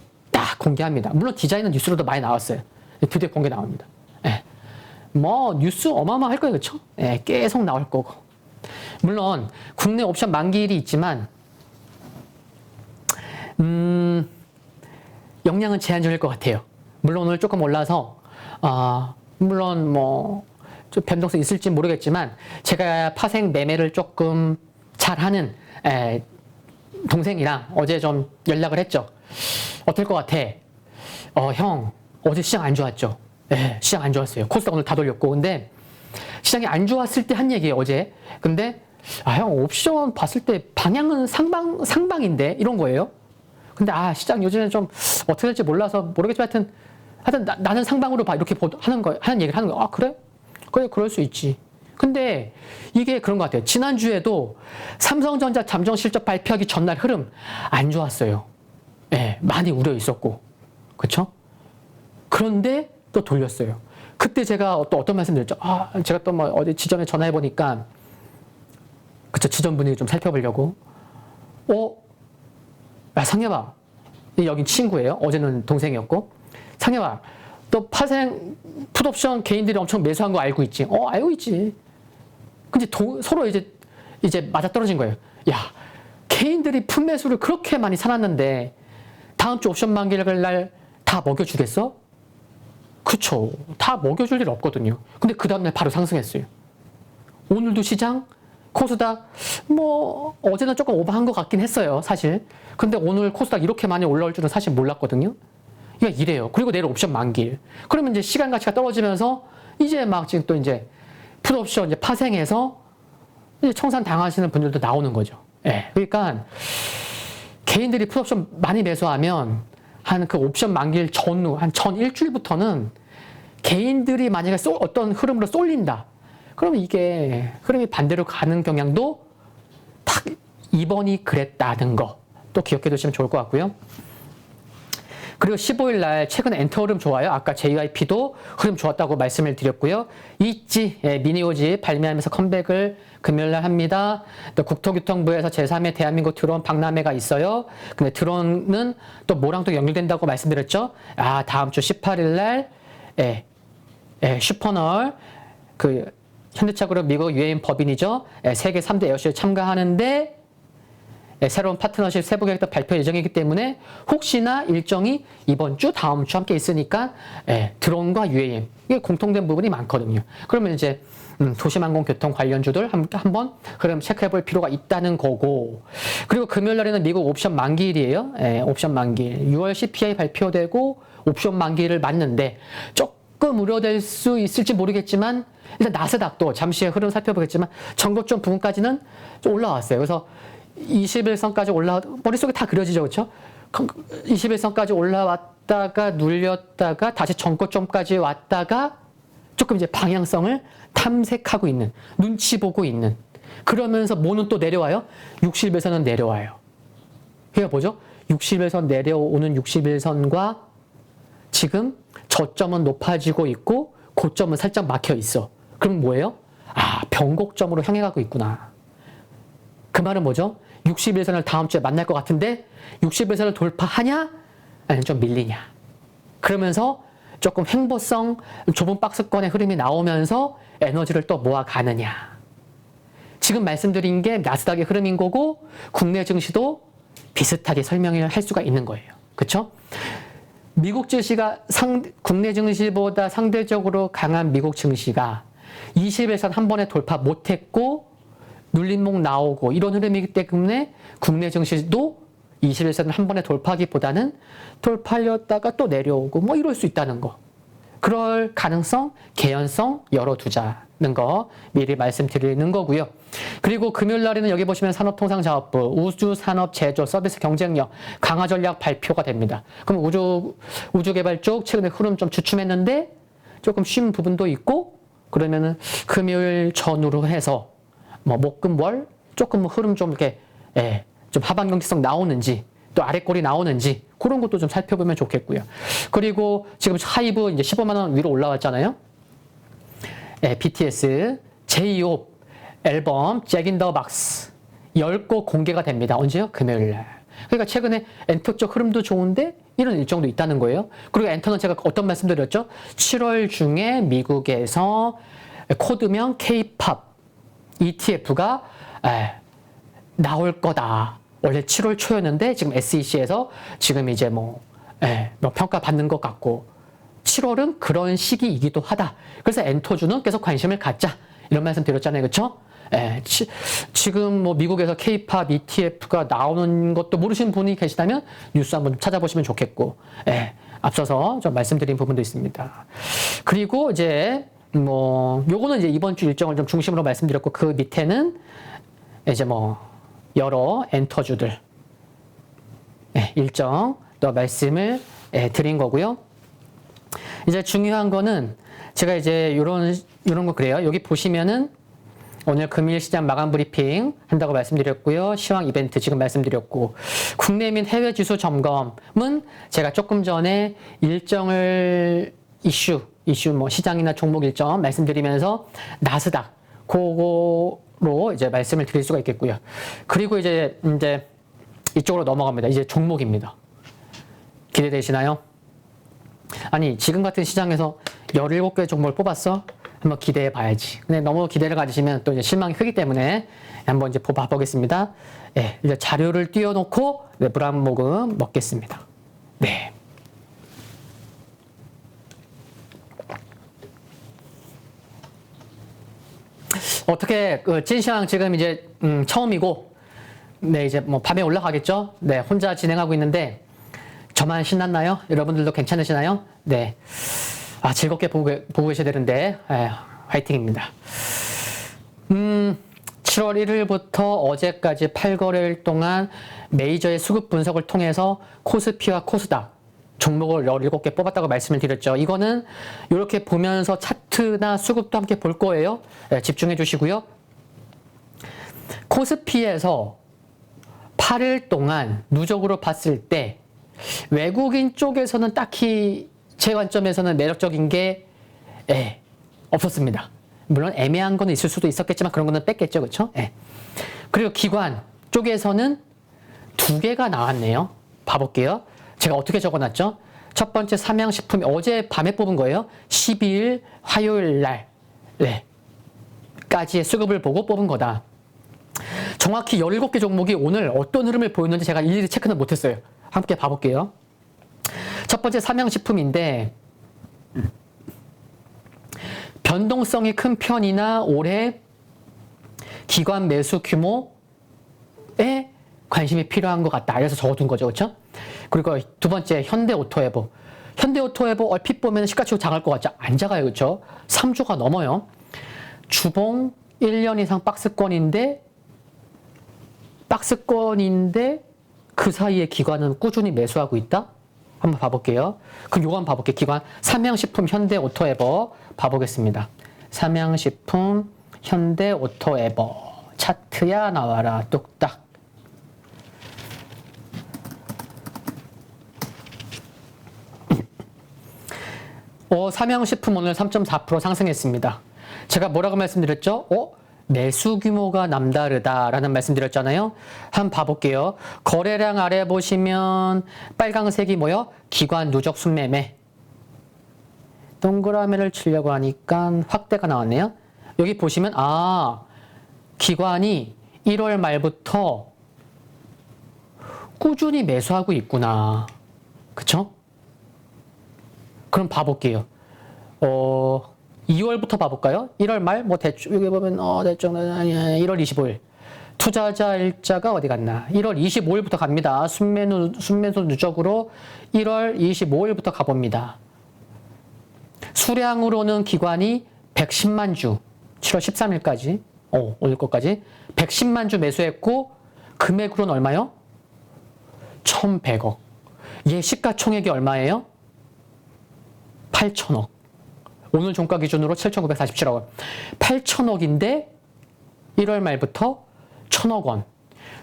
다 공개합니다. 물론 디자인은 뉴스로도 많이 나왔어요. 드디어 공개 나옵니다. 예. 뭐 뉴스 어마어마할 거예요, 그렇죠? 예, 계속 나올 거고. 물론 국내 옵션 만기일이 있지만 영향은 제한적일 것 같아요. 물론 오늘 조금 올라서 물론 뭐 좀 변동성 있을지 모르겠지만 제가 파생 매매를 조금 잘하는 동생이랑 어제 좀 연락을 했죠. 어떨 것 같아? 형 어제 시장 안 좋았죠? 예, 시장 안 좋았어요. 코스닥 오늘 다 돌렸고. 근데 시장이 안 좋았을 때 한 얘기예요, 어제. 근데 형 옵션 봤을 때 방향은 상방인데 이런 거예요. 근데 시장 요즘에 좀 어떻게 될지 몰라서 모르겠지만 하여튼 나는 상방으로 봐 이렇게 하는 얘기를 하는 거야. 그래? 그래, 그럴 수 있지. 근데 이게 그런 것 같아요. 지난주에도 삼성전자 잠정 실적 발표하기 전날 흐름 안 좋았어요. 예, 많이 우려 있었고. 그쵸? 그런데 또 돌렸어요. 그때 제가 또 어떤 말씀 드렸죠? 제가 또 뭐 어디 지점에 전화해보니까, 그쵸, 지점 분위기 좀 살펴보려고. 야, 상엽아. 여긴 친구예요. 어제는 동생이었고. 상엽아, 또 파생, 풋옵션 개인들이 엄청 매수한 거 알고 있지? 알고 있지. 근데 서로 이제 맞아떨어진 거예요. 야, 개인들이 풋매수를 그렇게 많이 사놨는데, 다음 주 옵션 만기일 날 다 먹여주겠어? 그쵸. 다 먹여줄 일 없거든요. 근데 그 다음날 바로 상승했어요. 오늘도 시장, 코스닥, 뭐, 어제는 조금 오버한 것 같긴 했어요, 사실. 근데 오늘 코스닥 이렇게 많이 올라올 줄은 사실 몰랐거든요. 그러니까 이래요. 그리고 내일 옵션 만기일. 그러면 이제 시간 가치가 떨어지면서 이제 막 지금 또 이제 풋옵션 이제 파생해서 이제 청산 당하시는 분들도 나오는 거죠. 예. 그러니까 개인들이 풋옵션 많이 매수하면 한 그 옵션 만기일 전후, 한 전 일주일부터는 개인들이 만약에 어떤 흐름으로 쏠린다. 그러면 이게 흐름이 반대로 가는 경향도 딱 이번이 그랬다는 거 또 기억해 두시면 좋을 것 같고요. 그리고 15일 날 최근 엔터 흐름 좋아요. 아까 JYP도 흐름 좋았다고 말씀을 드렸고요. 있지, 미니오지 발매하면서 컴백을 금요일 날 합니다. 또 국토교통부에서 제3의 대한민국 드론 박람회가 있어요. 근데 드론은 또 뭐랑 또 연결된다고 말씀드렸죠. 다음 주 18일 날 슈퍼널 현대차그룹 미국 UAM 법인이죠. 세계 3대 에어쇼에 참가하는데 새로운 파트너십 세부 계획도 발표 예정이기 때문에 혹시나 일정이 이번 주, 다음 주 함께 있으니까 드론과 UAM 이게 공통된 부분이 많거든요. 그러면 이제 도시항공교통 관련주들 한번 흐름 체크해볼 필요가 있다는 거고. 그리고 금요일 날에는 미국 옵션 만기일이에요. 옵션 만기일. 6월 CPI 발표되고 옵션 만기일을 맞는데 조금 우려될 수 있을지 모르겠지만 일단 나스닥도 잠시 흐름 살펴보겠지만 전고점 부분까지는 좀 올라왔어요. 그래서 21선까지 머릿속에 다 그려지죠, 그렇죠? 21선까지 올라왔다가 눌렸다가 다시 전고점까지 왔다가 조금 이제 방향성을 탐색하고 있는, 눈치 보고 있는. 그러면서 뭐는 또 내려와요? 60일선은 내려와요. 그게 뭐죠? 60일선 내려오는 60일선과 지금 저점은 높아지고 있고 고점은 살짝 막혀 있어. 그럼 뭐예요? 변곡점으로 향해 가고 있구나. 그 말은 뭐죠? 60일선을 다음 주에 만날 것 같은데 60일선을 돌파하냐? 아니면 좀 밀리냐? 그러면서 조금 횡보성 좁은 박스권의 흐름이 나오면서 에너지를 또 모아가느냐? 지금 말씀드린 게 나스닥의 흐름인 거고 국내 증시도 비슷하게 설명을 할 수가 있는 거예요. 그렇죠? 미국 증시가 국내 증시보다 상대적으로 강한 미국 증시가 20일선 한 번에 돌파 못했고 눌림목 나오고 이런 흐름이기 때문에 국내 증시도 21선을 한 번에 돌파하기보다는 돌파하려다가 또 내려오고 뭐 이럴 수 있다는 거. 그럴 가능성, 개연성 열어두자는 거 미리 말씀드리는 거고요. 그리고 금요일 날에는 여기 보시면 산업통상자원부, 우주산업 제조, 서비스 경쟁력 강화 전략 발표가 됩니다. 그럼 우주개발 쪽 최근에 흐름 좀 주춤했는데 조금 쉰 부분도 있고 그러면은 금요일 전후로 해서 뭐 목금월 조금 흐름 좀 이렇게 좀 하방 경직성 나오는지 또 아래꼬리 나오는지 그런 것도 좀 살펴보면 좋겠고요. 그리고 지금 하이브 이제 15만 원 위로 올라왔잖아요. BTS 제2호 앨범 잭 인 더 박스 10곡 공개가 됩니다. 언제요? 금요일 날. 그러니까 최근에 엔터 쪽 흐름도 좋은데 이런 일정도 있다는 거예요. 그리고 엔터는 제가 어떤 말씀 드렸죠? 7월 중에 미국에서 코드명 K-POP ETF가 나올 거다. 원래 7월 초였는데 지금 SEC에서 지금 이제 뭐 평가받는 것 같고 7월은 그런 시기이기도 하다. 그래서 엔터주는 계속 관심을 갖자. 이런 말씀 드렸잖아요. 그렇죠? 지금 뭐 미국에서 K-POP ETF가 나오는 것도 모르시는 분이 계시다면 뉴스 한번 찾아보시면 좋겠고, 앞서서 좀 말씀드린 부분도 있습니다. 그리고 이제 뭐 요거는 이제 이번 주 일정을 좀 중심으로 말씀드렸고 그 밑에는 이제 뭐 여러 엔터주들 일정 또 말씀을 드린 거고요. 이제 중요한 거는 제가 이제 요런 거 그래요. 여기 보시면은 오늘 금일 시장 마감 브리핑 한다고 말씀드렸고요. 시황 이벤트 지금 말씀드렸고 국내 및 해외 지수 점검은 제가 조금 전에 일정을 이슈 뭐 시장이나 종목 일정 말씀드리면서 나스닥 그거로 이제 말씀을 드릴 수가 있겠고요. 그리고 이제 이쪽으로 넘어갑니다. 이제 종목입니다. 기대되시나요? 아니 지금 같은 시장에서 17개 종목을 뽑았어? 한번 기대해 봐야지. 근데 너무 기대를 가지시면 또 이제 실망이 크기 때문에 한번 이제 봐보겠습니다. 이제 자료를 띄워놓고 물 한 모금 먹겠습니다. 네. 어떻게 찐시황 지금 이제 처음이고, 네 이제 뭐 밤에 올라가겠죠. 네 혼자 진행하고 있는데 저만 신났나요? 여러분들도 괜찮으시나요? 네. 즐겁게 보고 계셔야 되는데, 화이팅입니다. 7월 1일부터 어제까지 8거래일 동안 메이저의 수급 분석을 통해서 코스피와 코스닥 종목을 17개 뽑았다고 말씀을 드렸죠. 이거는 이렇게 보면서 차트나 수급도 함께 볼 거예요. 집중해 주시고요. 코스피에서 8일 동안 누적으로 봤을 때 외국인 쪽에서는 딱히 제 관점에서는 매력적인 게 없었습니다. 물론 애매한 거는 있을 수도 있었겠지만 그런 거는 뺐겠죠. 그렇죠? 그리고 기관 쪽에서는 2개가 나왔네요. 봐볼게요. 제가 어떻게 적어놨죠? 첫 번째 삼양식품이 어제 밤에 뽑은 거예요. 12일 화요일 날 까지의 수급을 보고 뽑은 거다. 정확히 17개 종목이 오늘 어떤 흐름을 보였는지 제가 일일이 체크는 못했어요. 함께 봐볼게요. 첫 번째 삼양식품인데 변동성이 큰 편이나 올해 기관 매수 규모에 관심이 필요한 것 같다. 그래서 적어둔 거죠. 그렇죠? 그리고 두 번째 현대오토에버. 현대오토에버 얼핏 보면 시가치고 장할 것 같죠? 안 작아요. 그렇죠? 3조가 넘어요. 주봉 1년 이상 박스권인데 그 사이에 기관은 꾸준히 매수하고 있다? 한번 봐볼게요. 그럼 요거 한번 봐볼게요. 기관 삼양식품 현대오토에버 봐보겠습니다. 삼양식품 현대오토에버 차트야 나와라 뚝딱. 삼양식품 오늘 3.4% 상승했습니다. 제가 뭐라고 말씀드렸죠? 매수 규모가 남다르다라는 말씀드렸잖아요. 한번 봐볼게요. 거래량 아래 보시면 빨강색이 뭐요? 기관 누적 순매매. 동그라미를 치려고 하니까 확대가 나왔네요. 여기 보시면 기관이 1월 말부터 꾸준히 매수하고 있구나. 그쵸? 그럼 봐볼게요. 2월부터 봐볼까요? 1월 말, 대충, 여기 보면, 대충, 1월 25일. 투자자 일자가 어디 갔나? 1월 25일부터 갑니다. 순매수 누적으로 1월 25일부터 가봅니다. 수량으로는 기관이 110만 주, 7월 13일까지, 오늘 것까지, 110만 주 매수했고, 금액으로는 얼마요? 1,100억. 얘 시가총액이 얼마예요? 8천억. 오늘 종가 기준으로 7,947억 원. 8천억인데 1월 말부터 1,000억 원.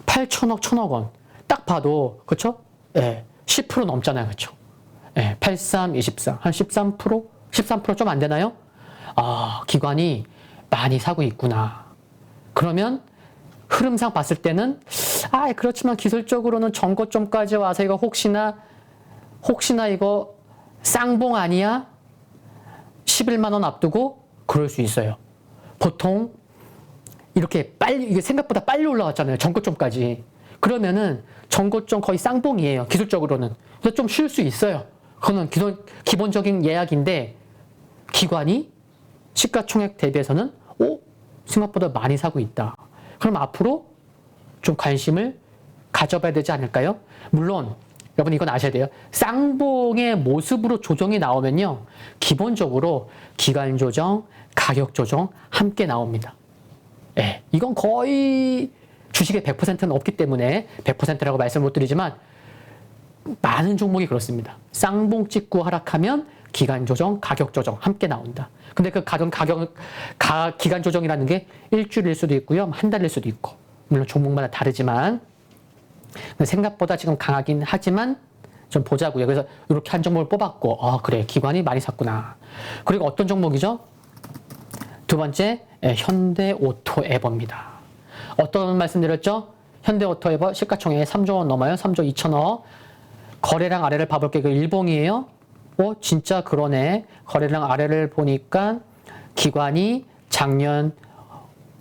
8천억, 1,000억 원. 딱 봐도 그렇죠? 10% 넘잖아요. 그렇죠? 83, 24. 한 13%? 13% 좀 안 되나요? 기관이 많이 사고 있구나. 그러면 흐름상 봤을 때는 그렇지만 기술적으로는 전고점까지 와서 이거 혹시나 혹시나 이거 쌍봉 아니야? 11만 원 앞두고 그럴 수 있어요. 보통 이렇게 빨리, 이게 생각보다 빨리 올라왔잖아요. 전고점까지. 그러면은 전고점 거의 쌍봉이에요. 기술적으로는. 그래서 좀 쉴 수 있어요. 그거는 기본적인 예약인데 기관이 시가총액 대비해서는 생각보다 많이 사고 있다. 그럼 앞으로 좀 관심을 가져봐야 되지 않을까요? 물론 여러분 이건 아셔야 돼요. 쌍봉의 모습으로 조정이 나오면요. 기본적으로 기간 조정, 가격 조정 함께 나옵니다. 예, 이건 거의 주식의 100%는 없기 때문에 100%라고 말씀을 못 드리지만 많은 종목이 그렇습니다. 쌍봉 찍고 하락하면 기간 조정, 가격 조정 함께 나온다. 근데 그 기간 조정이라는 게 일주일일 수도 있고요. 한 달일 수도 있고. 물론 종목마다 다르지만 생각보다 지금 강하긴 하지만 좀 보자고요. 그래서 이렇게 한 종목을 뽑았고 그래 기관이 많이 샀구나. 그리고 어떤 종목이죠? 두 번째 현대오토에버입니다. 어떤 말씀 드렸죠? 현대오토에버 시가총액 3조 원 넘어요. 3조 2천억. 거래량 아래를 봐볼게요. 그 일봉이에요. 진짜 그러네. 거래량 아래를 보니까 기관이 작년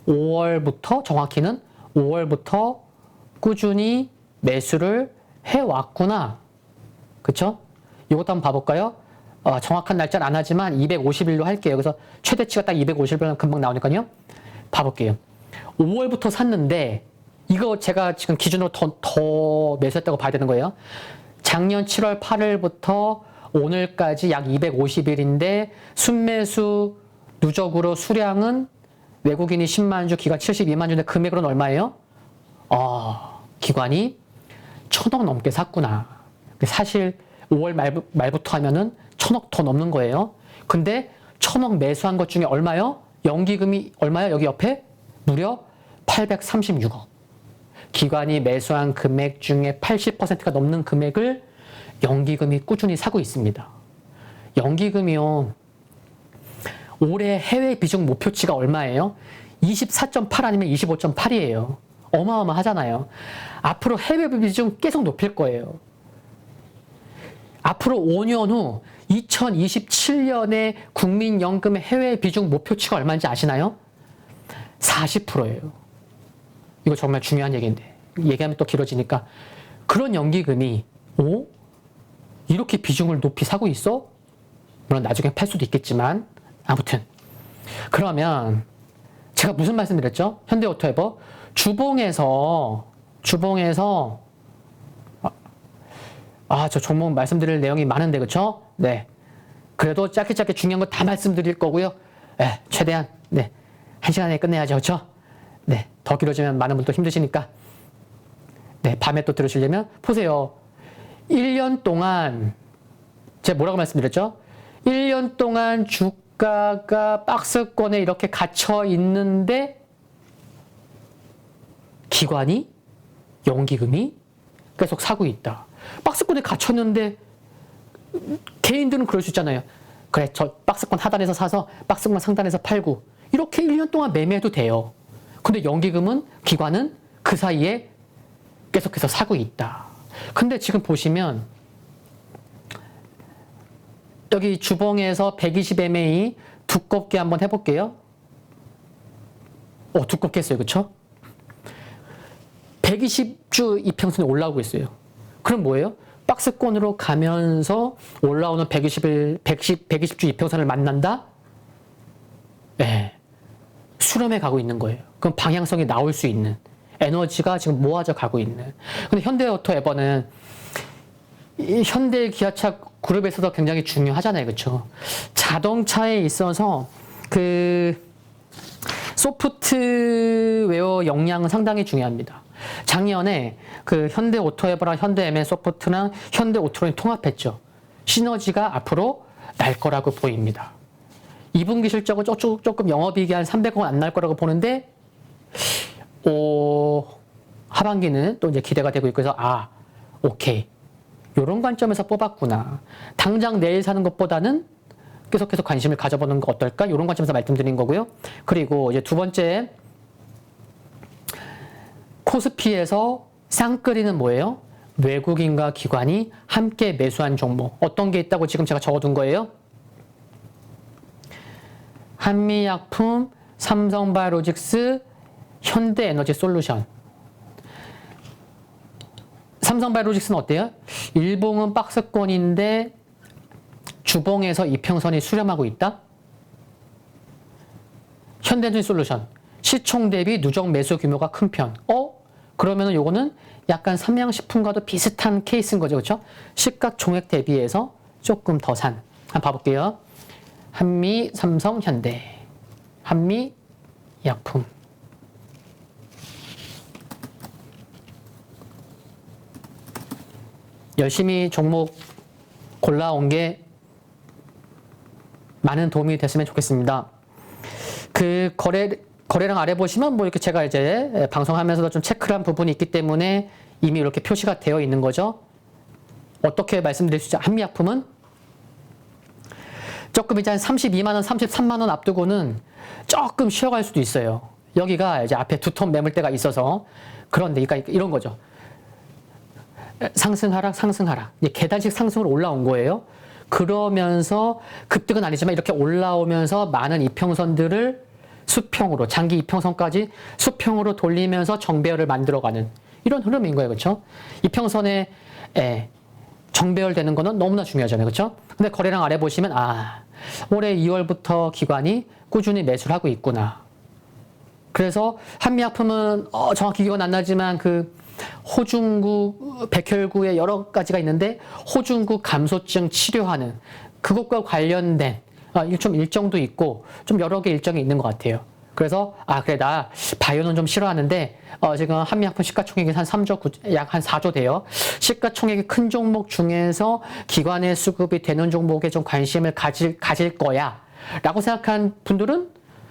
5월부터 정확히는 5월부터 꾸준히 매수를 해왔구나. 그쵸? 이것도 한번 봐볼까요? 정확한 날짜는 안 하지만 250일로 할게요. 그래서 최대치가 딱 250일로 금방 나오니까요. 봐볼게요. 5월부터 샀는데 이거 제가 지금 기준으로 더 매수했다고 봐야 되는 거예요. 작년 7월 8일부터 오늘까지 약 250일인데 순매수 누적으로 수량은 외국인이 10만 주, 기관 72만 주인데 금액으로는 얼마예요? 기관이 1,000억 넘게 샀구나. 사실 5월 말부터 하면은 1,000억 더 넘는 거예요. 근데 1,000억 매수한 것 중에 얼마요? 연기금이 얼마요? 여기 옆에 무려 836억. 기관이 매수한 금액 중에 80%가 넘는 금액을 연기금이 꾸준히 사고 있습니다. 연기금이요. 올해 해외 비중 목표치가 얼마예요? 24.8 아니면 25.8이에요. 어마어마하잖아요. 앞으로 해외 비중 계속 높일 거예요. 앞으로 5년 후 2027년에 국민연금의 해외 비중 목표치가 얼마인지 아시나요? 40%예요. 이거 정말 중요한 얘기인데 얘기하면 또 길어지니까 그런 연기금이 이렇게 비중을 높이 사고 있어? 물론 나중에 팔 수도 있겠지만 아무튼 그러면 제가 무슨 말씀 드렸죠? 현대오토에버 주봉에서 저 종목 말씀드릴 내용이 많은데 그쵸? 네. 그래도 짧게 중요한 거 다 말씀드릴 거고요. 네, 최대한 1시간 안에 끝내야죠. 그쵸? 네. 더 길어지면 많은 분도 힘드시니까 밤에 또 들으시려면 보세요. 1년 동안 제가 뭐라고 말씀드렸죠? 1년 동안 주가가 박스권에 이렇게 갇혀 있는데 기관이 연기금이 계속 사고 있다. 박스권에 갇혔는데 개인들은 그럴 수 있잖아요. 그래, 저 박스권 하단에서 사서 박스권 상단에서 팔고 이렇게 1년 동안 매매해도 돼요. 근데 연기금은 기관은 그 사이에 계속해서 사고 있다. 근데 지금 보시면 여기 주봉에서 120MA 두껍게 한번 해볼게요. 두껍게 했어요. 그쵸? 120주 이평선이 올라오고 있어요. 그럼 뭐예요? 박스권으로 가면서 올라오는 120주 이평선을 만난다? 네. 수렴해 가고 있는 거예요. 그럼 방향성이 나올 수 있는 에너지가 지금 모아져 가고 있는. 근데 현대오토에버는 이 현대기아차 그룹에서도 굉장히 중요하잖아요. 그렇죠? 자동차에 있어서 그 소프트웨어 역량은 상당히 중요합니다. 작년에 그 현대오토에버랑 현대MN 소프트랑 현대오토를 통합했죠. 시너지가 앞으로 날 거라고 보입니다. 2분기 실적은 조금 영업이익이 한 300억 원 안 날 거라고 보는데 하반기는 또 이제 기대가 되고 있고 해서 오케이. 요런 관점에서 뽑았구나. 당장 내일 사는 것보다는 계속해서 관심을 가져보는 거 어떨까? 요런 관점에서 말씀드린 거고요. 그리고 이제 두 번째 코스피에서 쌍끌이는 뭐예요? 외국인과 기관이 함께 매수한 종목. 어떤 게 있다고 지금 제가 적어둔 거예요? 한미약품, 삼성바이오로직스, 현대에너지솔루션. 삼성바이오로직스는 어때요? 일봉은 박스권인데 주봉에서 이평선이 수렴하고 있다. 현대에너지솔루션. 시총 대비 누적 매수 규모가 큰 편. 그러면은 요거는 약간 삼양식품과도 비슷한 케이스인 거죠. 그렇죠? 시가총액 대비해서 조금 더 산. 한번 봐볼게요. 한미, 삼성, 현대. 한미, 약품. 열심히 종목 골라온 게 많은 도움이 됐으면 좋겠습니다. 그 거래량 아래 보시면 뭐 이렇게 제가 이제 방송하면서도 좀 체크를 한 부분이 있기 때문에 이미 이렇게 표시가 되어 있는 거죠. 어떻게 말씀드릴 수 있죠? 한미약품은 조금 이제 한 32만원, 33만원 앞두고는 조금 쉬어갈 수도 있어요. 여기가 이제 앞에 두톤 매물대가 있어서 그런데 그러니까 이런 거죠. 상승 하락, 상승 하락. 이제 계단식 상승으로 올라온 거예요. 그러면서 급등은 아니지만 이렇게 올라오면서 많은 이평선들을 수평으로, 장기 이평선까지 수평으로 돌리면서 정배열을 만들어가는 이런 흐름인 거예요. 그렇죠? 이평선에 정배열되는 거는 너무나 중요하잖아요. 그렇죠? 근데 거래량 아래 보시면 올해 2월부터 기관이 꾸준히 매수를 하고 있구나. 그래서 한미약품은 정확히 기억은 안 나지만 그 호중구, 백혈구에 여러 가지가 있는데 호중구 감소증 치료하는 그것과 관련된 좀 일정도 있고 좀 여러 개 일정이 있는 것 같아요. 그래서 그래 나 바이오는 좀 싫어하는데 지금 한미약품 시가총액이 한 3조, 약 한 4조 돼요. 시가총액이 큰 종목 중에서 기관의 수급이 되는 종목에 좀 관심을 가질 거야 라고 생각한 분들은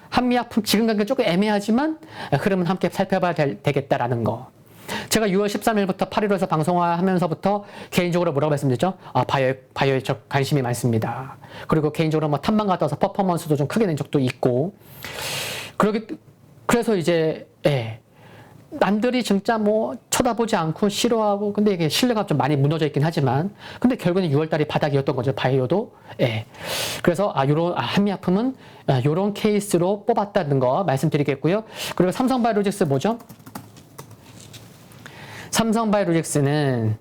한미약품 지금 가격 조금 애매하지만 흐름은 함께 살펴봐야 되겠다라는 거. 제가 6월 13일부터 8일에서 방송하면서부터 개인적으로 뭐라고 말씀드렸죠? 바이오에 저 관심이 많습니다. 그리고 개인적으로 뭐 탐방 갔다 와서 퍼포먼스도 좀 크게 낸 적도 있고. 그래서 이제, 남들이 진짜 뭐 쳐다보지 않고 싫어하고, 근데 이게 신뢰가 좀 많이 무너져 있긴 하지만, 근데 결국에는 6월달이 바닥이었던 거죠, 바이오도. 그래서, 한미약품은 요런 케이스로 뽑았다는 거 말씀드리겠고요. 그리고 삼성바이오로직스 뭐죠? 삼성바이오로직스는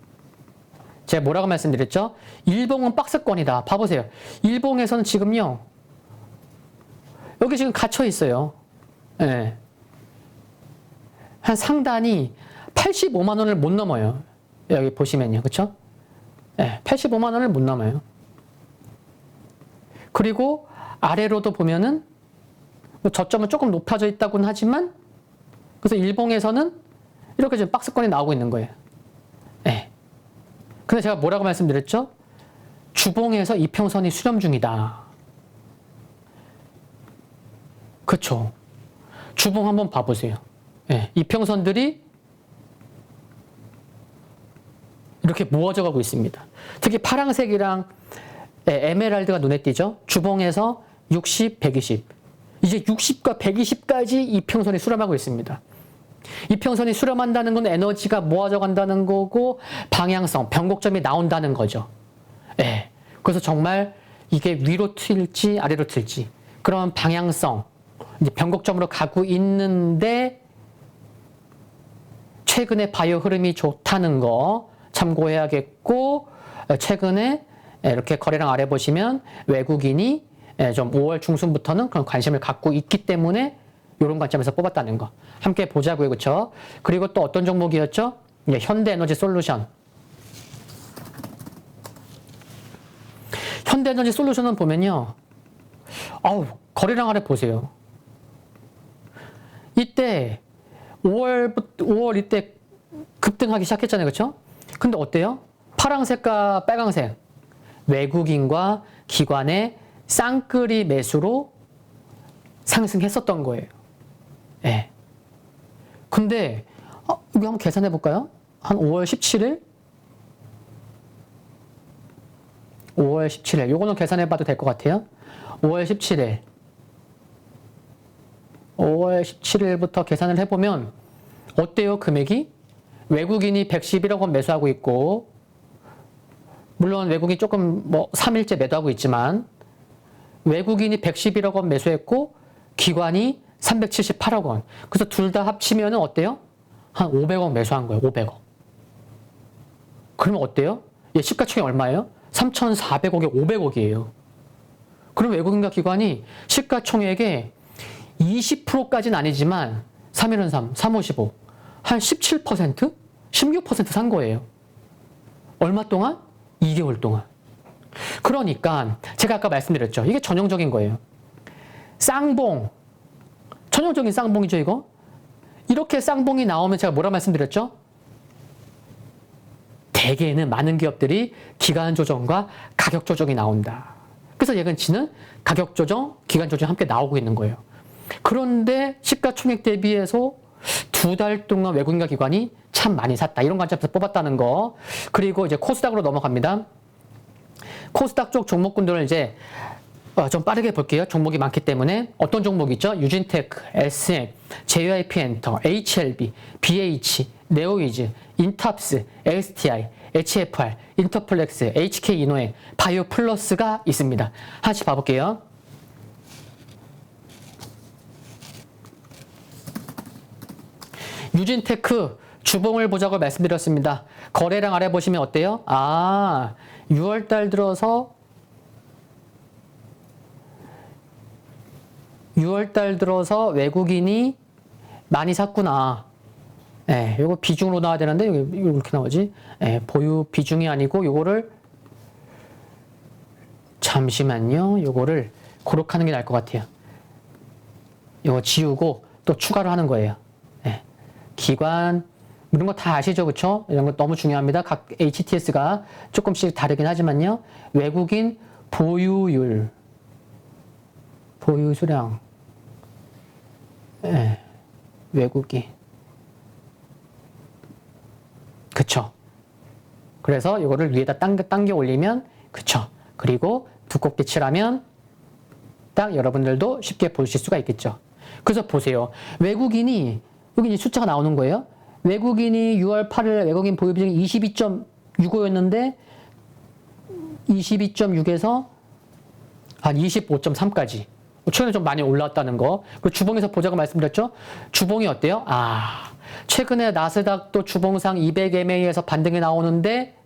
제가 뭐라고 말씀드렸죠? 일봉은 박스권이다. 봐보세요. 일봉에서는 지금요. 여기 지금 갇혀 있어요. 한 상단이 85만 원을 못 넘어요. 여기 보시면요. 그렇죠? 85만 원을 못 넘어요. 그리고 아래로도 보면은 뭐 저점은 조금 높아져 있다고는 하지만 그래서 일봉에서는 이렇게 지금 박스권이 나오고 있는 거예요. 근데 제가 뭐라고 말씀드렸죠? 주봉에서 이평선이 수렴 중이다. 그쵸? 주봉 한번 봐보세요. 이평선들이 이렇게 모아져 가고 있습니다. 특히 파란색이랑 에메랄드가 눈에 띄죠? 주봉에서 60, 120. 이제 60과 120까지 이평선이 수렴하고 있습니다. 이평선이 수렴한다는 건 에너지가 모아져 간다는 거고 방향성, 변곡점이 나온다는 거죠. 그래서 정말 이게 위로 튈지 아래로 튈지 그런 방향성, 이제 변곡점으로 가고 있는데 최근에 바이오 흐름이 좋다는 거 참고해야겠고 최근에 이렇게 거래량 아래 보시면 외국인이 좀 5월 중순부터는 그런 관심을 갖고 있기 때문에 이런 관점에서 뽑았다는 거 함께 보자고요. 그렇죠? 그리고 또 어떤 종목이었죠? 현대에너지솔루션. 현대에너지솔루션은 보면요. 거래량 아래 보세요. 이때 5월 이때 급등하기 시작했잖아요. 그렇죠? 근데 어때요? 파란색과 빨강색. 외국인과 기관의 쌍끌이 매수로 상승했었던 거예요. 근데 이거 한번 계산해 볼까요? 한 5월 17일? 5월 17일. 요거는 계산해 봐도 될 것 같아요. 5월 17일. 5월 17일부터 계산을 해보면 어때요? 금액이? 외국인이 111억 원 매수하고 있고, 물론 외국인이 조금 3일째 매도하고 있지만, 외국인이 111억 원 매수했고, 기관이 378억 원. 그래서 둘 다 합치면 어때요? 한 500억 매수한 거예요, 500억. 그러면 어때요? 시가총액 얼마예요? 3,400억에 500억이에요. 그럼 외국인과 기관이 시가총액의 20%까지는 아니지만 3일은 3, 3, 5, 15. 한 17%? 16%산 거예요. 얼마 동안? 2개월 동안. 그러니까 제가 아까 말씀드렸죠. 이게 전형적인 거예요. 쌍봉. 전형적인 쌍봉이죠, 이거? 이렇게 쌍봉이 나오면 제가 뭐라 말씀드렸죠? 대개는 많은 기업들이 기간 조정과 가격 조정이 나온다. 그래서 예근치는 가격 조정, 기간 조정이 함께 나오고 있는 거예요. 그런데 시가총액 대비해서 2달 동안 외국인과 기관이 참 많이 샀다. 이런 관점에서 뽑았다는 거. 그리고 이제 코스닥으로 넘어갑니다. 코스닥 쪽 종목군들을 이제 좀 빠르게 볼게요. 종목이 많기 때문에. 어떤 종목이 있죠? 유진테크, SM, JYP 엔터, HLB, BH, 네오이즈, 인탑스, STI, HFR, 인터플렉스, HK 이노에, 바이오 플러스가 있습니다. 하나씩 봐볼게요. 유진테크 주봉을 보자고 말씀드렸습니다. 거래량 아래 보시면 어때요? 6월달 들어서 6월달 들어서 외국인이 많이 샀구나. 요거 비중으로 나와야 되는데 여기 이렇게 나오지? 보유 비중이 아니고 요거를 잠시만요. 요거를 그렇게 하는 게 나을 것 같아요. 요거 지우고 또 추가로 하는 거예요. 기관 이런 거 다 아시죠, 그쵸? 이런 거 너무 중요합니다. 각 HTS가 조금씩 다르긴 하지만요. 외국인 보유율, 보유 수량, 외국인, 그쵸? 그래서 이거를 위에다 당겨 올리면, 그쵸? 그리고 두껍게 칠하면 딱 여러분들도 쉽게 보실 수가 있겠죠. 그래서 보세요. 외국인이 여기 이제 숫자가 나오는 거예요. 외국인이 6월 8일 외국인 보유 비중이 22.65였는데 22.6에서 한 25.3까지 최근에 좀 많이 올라왔다는 거. 그리고 주봉에서 보자고 말씀드렸죠. 주봉이 어때요? 최근에 나스닥도 주봉상 200MA에서 반등이 나오는데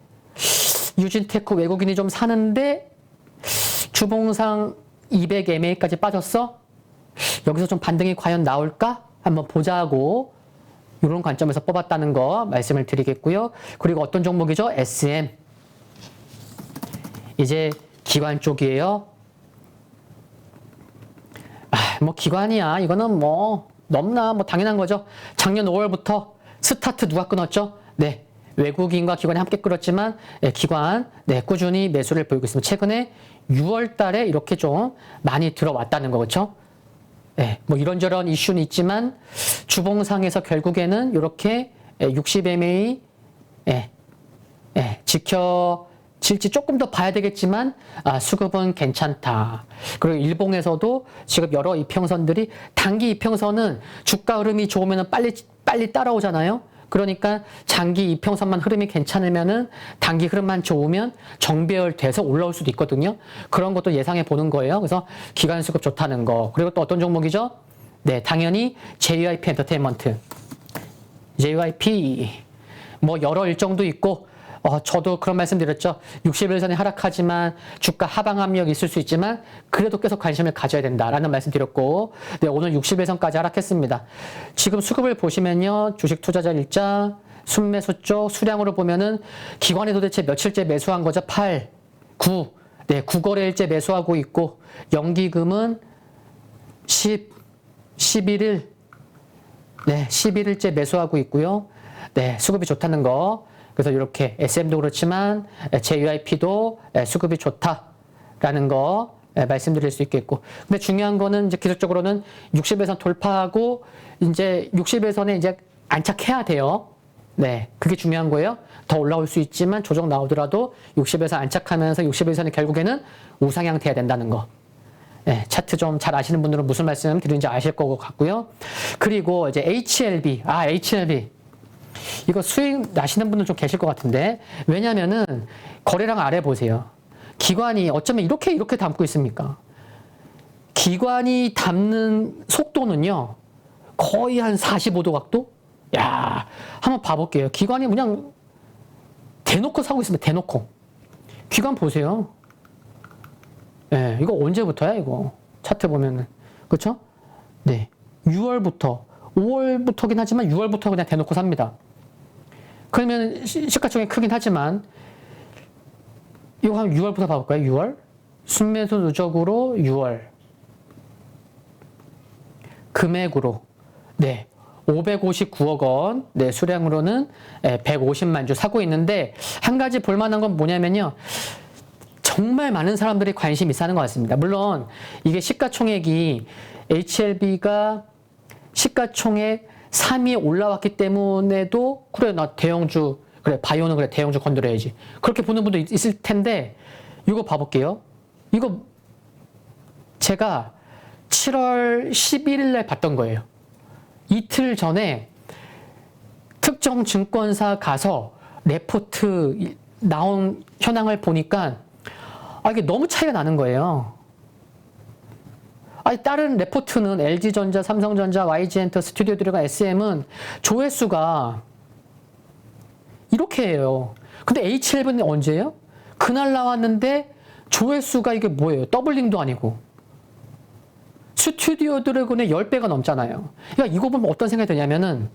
유진테크 외국인이 좀 사는데 주봉상 200MA까지 빠졌어? 여기서 좀 반등이 과연 나올까? 한번 보자고 이런 관점에서 뽑았다는 거 말씀을 드리겠고요. 그리고 어떤 종목이죠? SM. 이제 기관 쪽이에요. 뭐 기관이야. 이거는 뭐 넘나 뭐 당연한 거죠. 작년 5월부터 스타트 누가 끊었죠? 네. 외국인과 기관이 함께 끌었지만 기관 꾸준히 매수를 보이고 있습니다. 최근에 6월 달에 이렇게 좀 많이 들어왔다는 거 그렇죠? 뭐 이런저런 이슈는 있지만 주봉상에서 결국에는 이렇게 60MA 지켜질지 조금 더 봐야 되겠지만 수급은 괜찮다. 그리고 일봉에서도 지금 여러 이평선들이 단기 이평선은 주가 흐름이 좋으면 빨리 따라오잖아요. 그러니까 장기 이평선만 흐름이 괜찮으면은 단기 흐름만 좋으면 정배열돼서 올라올 수도 있거든요. 그런 것도 예상해 보는 거예요. 그래서 기관 수급 좋다는 거. 그리고 또 어떤 종목이죠? 네, 당연히 JYP 엔터테인먼트. JYP 뭐 여러 일정도 있고 저도 그런 말씀 드렸죠. 60일선이 하락하지만 주가 하방 압력이 있을 수 있지만 그래도 계속 관심을 가져야 된다라는 말씀 드렸고 네, 오늘 60일선까지 하락했습니다. 지금 수급을 보시면요. 주식 투자자 일자, 순매수 쪽 수량으로 보면은 기관이 도대체 며칠째 매수한 거죠? 8, 9. 네, 9거래일째 매수하고 있고 연기금은 11일. 네, 11일째 매수하고 있고요. 네, 수급이 좋다는 거. 그래서 이렇게 SM도 그렇지만 JYP도 수급이 좋다라는 거 말씀드릴 수 있겠고. 근데 중요한 거는 이제 기술적으로는 60일선 돌파하고 이제 60일선에 이제 안착해야 돼요. 네, 그게 중요한 거예요. 더 올라올 수 있지만 조정 나오더라도 60일선 안착하면서 60일선이 결국에는 우상향 돼야 된다는 거. 네, 차트 좀 잘 아시는 분들은 무슨 말씀 드리는지 아실 것 같고요. 그리고 이제 HLB, HLB. 이거 수익 나시는 분들 좀 계실 것 같은데, 왜냐면은 거래량 아래 보세요. 기관이 어쩌면 이렇게 담고 있습니까? 기관이 담는 속도는요, 거의 한 45도 각도? 야, 한번 봐볼게요. 기관이 그냥 대놓고 사고 있습니다. 대놓고. 기관 보세요. 예, 이거 언제부터야, 이거? 차트 보면은. 그쵸? 네. 6월부터. 5월부터긴 하지만 6월부터 그냥 대놓고 삽니다. 그러면 시가총액 크긴 하지만, 이거 한 6월부터 봐볼까요? 6월? 순매수 누적으로 6월. 금액으로. 네. 559억 원, 네, 수량으로는 150만 주 사고 있는데, 한 가지 볼만한 건 뭐냐면요. 정말 많은 사람들이 관심이 있어 하는 것 같습니다. 물론, 이게 시가총액이 HLB가 시가총액 3위에 올라왔기 때문에도, 그래, 나 대형주, 그래, 바이오는 그래, 대형주 건드려야지. 그렇게 보는 분도 있을 텐데, 이거 봐볼게요. 이거 제가 7월 11일 날 봤던 거예요. 이틀 전에 특정 증권사 가서 레포트 나온 현황을 보니까 이게 너무 차이가 나는 거예요. 다른 레포트는 LG전자, 삼성전자, YG엔터, 스튜디오 드래곤, SM은 조회수가 이렇게 해요. 근데 H11은 언제예요? 그날 나왔는데 조회수가 이게 뭐예요? 더블링도 아니고. 스튜디오 드래곤의 10배가 넘잖아요. 그러니까 이거 보면 어떤 생각이 드냐면은,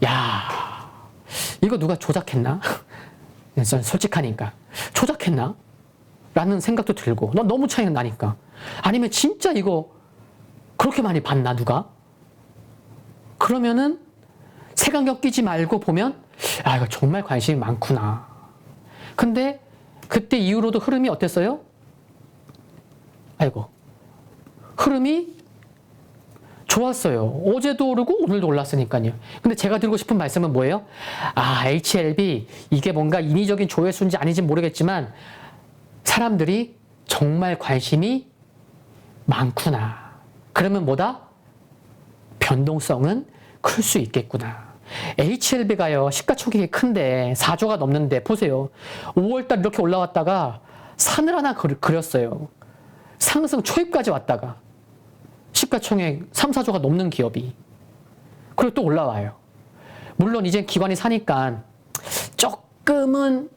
야, 이거 누가 조작했나? 저는 솔직하니까. 조작했나? 라는 생각도 들고, 너무 차이가 나니까. 아니면 진짜 이거 그렇게 많이 봤나, 누가? 그러면은 색안경 끼지 말고 보면, 이거 정말 관심이 많구나. 근데 그때 이후로도 흐름이 어땠어요? 흐름이 좋았어요. 어제도 오르고 오늘도 올랐으니까요. 근데 제가 드리고 싶은 말씀은 뭐예요? HLB, 이게 뭔가 인위적인 조회수인지 아닌지 모르겠지만, 사람들이 정말 관심이 많구나. 그러면 뭐다? 변동성은 클 수 있겠구나. HLB가요, 시가총액이 큰데, 4조가 넘는데, 보세요. 5월달 이렇게 올라왔다가, 산을 하나 그렸어요. 상승 초입까지 왔다가, 시가총액 3, 4조가 넘는 기업이. 그리고 또 올라와요. 물론 이제 기관이 사니까, 조금은,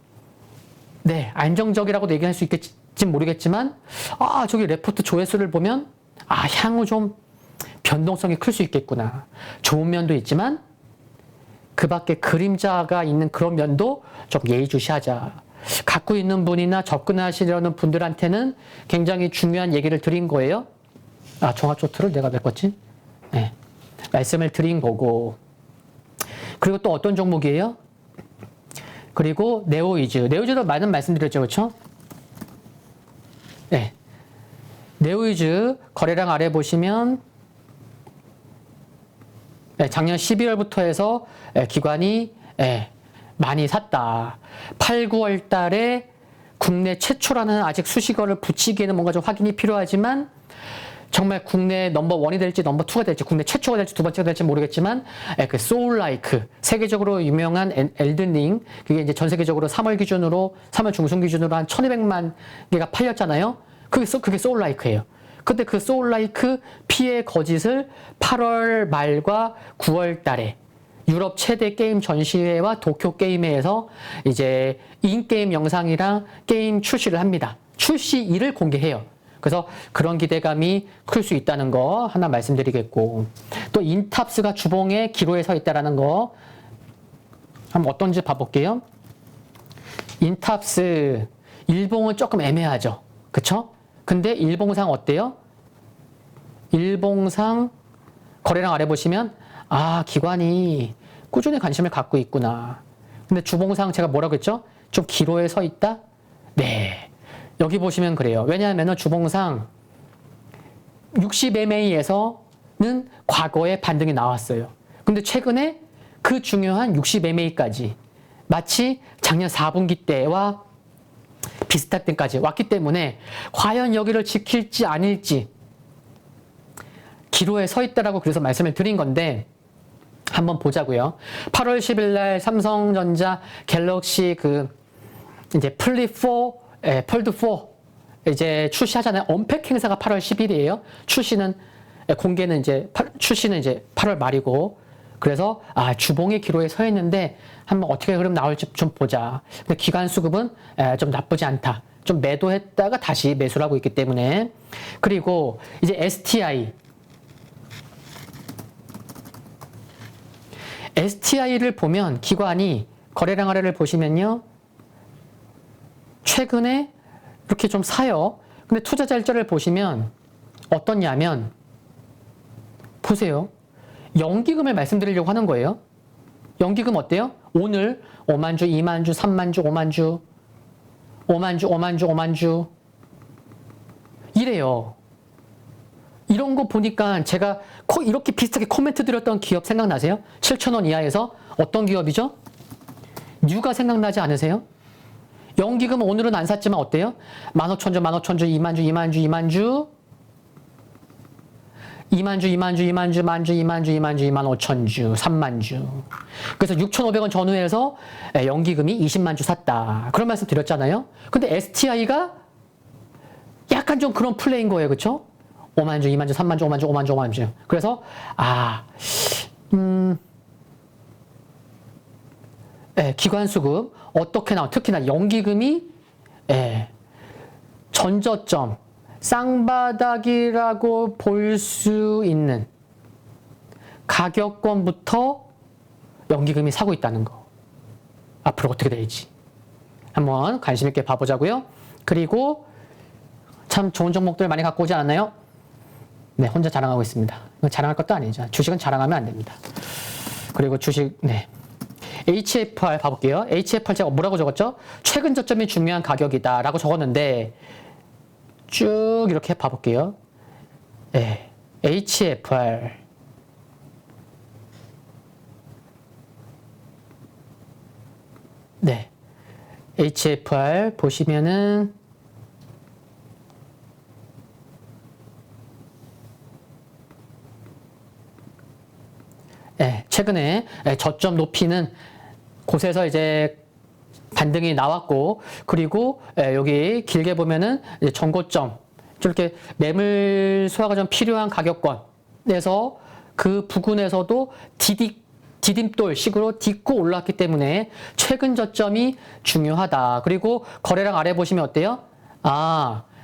네, 안정적이라고도 얘기할 수 있겠지 모르겠지만, 저기 레포트 조회수를 보면, 향후 좀 변동성이 클 수 있겠구나. 좋은 면도 있지만, 그 밖에 그림자가 있는 그런 면도 좀 예의주시하자. 갖고 있는 분이나 접근하시려는 분들한테는 굉장히 중요한 얘기를 드린 거예요. 종합초트를 내가 메꿨지? 네. 말씀을 드린 거고. 그리고 또 어떤 종목이에요? 그리고 네오이즈. 네오이즈도 많은 말씀드렸죠, 그렇죠? 네. 네오이즈 거래량 아래 보시면, 작년 12월부터 해서 기관이 많이 샀다. 8, 9월 달에 국내 최초라는, 아직 수식어를 붙이기에는 뭔가 좀 확인이 필요하지만, 정말 국내 넘버1이 될지 넘버2가 될지, 국내 최초가 될지 두 번째가 될지 모르겠지만, 그 소울라이크, 세계적으로 유명한 엘든링, 그게 이제 전 세계적으로 3월 기준으로, 3월 중순 기준으로 한 1200만 개가 팔렸잖아요. 그게 소울라이크예요. 근데 그 소울라이크 피해 거짓을 8월 말과 9월 달에 유럽 최대 게임 전시회와 도쿄 게임회에서 이제 인게임 영상이랑 게임 출시를 합니다. 출시일을 공개해요. 그래서 그런 기대감이 클 수 있다는 거 하나 말씀드리겠고, 또 인탑스가 주봉에 기로에 서 있다는 거 한번 어떤지 봐볼게요. 인탑스 일봉은 조금 애매하죠. 그쵸? 근데 일봉상 어때요? 일봉상 거래량 아래 보시면, 기관이 꾸준히 관심을 갖고 있구나. 근데 주봉상 제가 뭐라고 했죠? 좀 기로에 서 있다? 네. 여기 보시면 그래요. 왜냐하면 주봉상 60MA에서는 과거에 반등이 나왔어요. 근데 최근에 그 중요한 60MA까지 마치 작년 4분기 때와 비슷할 때까지 왔기 때문에 과연 여기를 지킬지 아닐지 기로에 서 있다라고 그래서 말씀을 드린 건데, 한번 보자고요. 8월 10일 날 삼성전자 갤럭시 이제 플립 4, 폴드 4 이제 출시하잖아요. 언팩 행사가 8월 10일이에요. 공개는 이제 출시는 이제 8월 말이고. 그래서 주봉의 기로에 서 있는데 한번 어떻게 흐름 나올지 좀 보자. 근데 기관 수급은 좀 나쁘지 않다. 좀 매도했다가 다시 매수를 하고 있기 때문에. 그리고 이제 STI를 보면 기관이 거래량 아래를 보시면요. 최근에 이렇게 좀 사요. 근데 투자자 일자를 보시면 어떻냐면 보세요. 연기금을 말씀드리려고 하는 거예요. 연기금 어때요? 오늘 5만 주, 2만 주, 3만 주, 5만 주, 5만 주, 5만 주, 5만 주 이래요. 이런 거 보니까 제가 이렇게 비슷하게 코멘트 드렸던 기업 생각나세요? 7,000원 이하에서 어떤 기업이죠? 뉴가 생각나지 않으세요? 연기금은 오늘은 안 샀지만 어때요? 15,000주, 15,000주, 2만 주, 2만 주, 2만 주 2만 주, 2만 주, 2만 주, 만 주, 2만 주, 2만 주, 2만 5천 주, 3만 주. 그래서 6,500원 전후에서 연기금이 20만 주 샀다. 그런 말씀 드렸잖아요. 근데 STI가 약간 좀 그런 플레이인 거예요. 그쵸? 5만 주, 2만 주, 3만 주, 5만 주, 5만 주, 5만 주. 그래서, 기관 수급, 어떻게 특히나 연기금이, 전저점, 쌍바닥이라고 볼 수 있는 가격권부터 연기금이 사고 있다는 거. 앞으로 어떻게 될지 한번 관심 있게 봐보자고요. 그리고 참 좋은 종목들 많이 갖고 오지 않았나요? 네, 혼자 자랑하고 있습니다. 이건 자랑할 것도 아니죠. 주식은 자랑하면 안 됩니다. 그리고 HFR 봐볼게요. HFR 제가 뭐라고 적었죠? 최근 저점이 중요한 가격이다 라고 적었는데 쭉 이렇게 봐볼게요. 네, HFR 네, HFR 보시면은 최근에 저점 높이는 곳에서 이제 반등이 나왔고, 그리고 여기 길게 보면은 이제 전고점, 이렇게 매물 수화가 좀 필요한 가격권에서 그 부근에서도 디딤돌 식으로 딛고 올라왔기 때문에 최근 저점이 중요하다. 그리고 거래량 아래 보시면 어때요?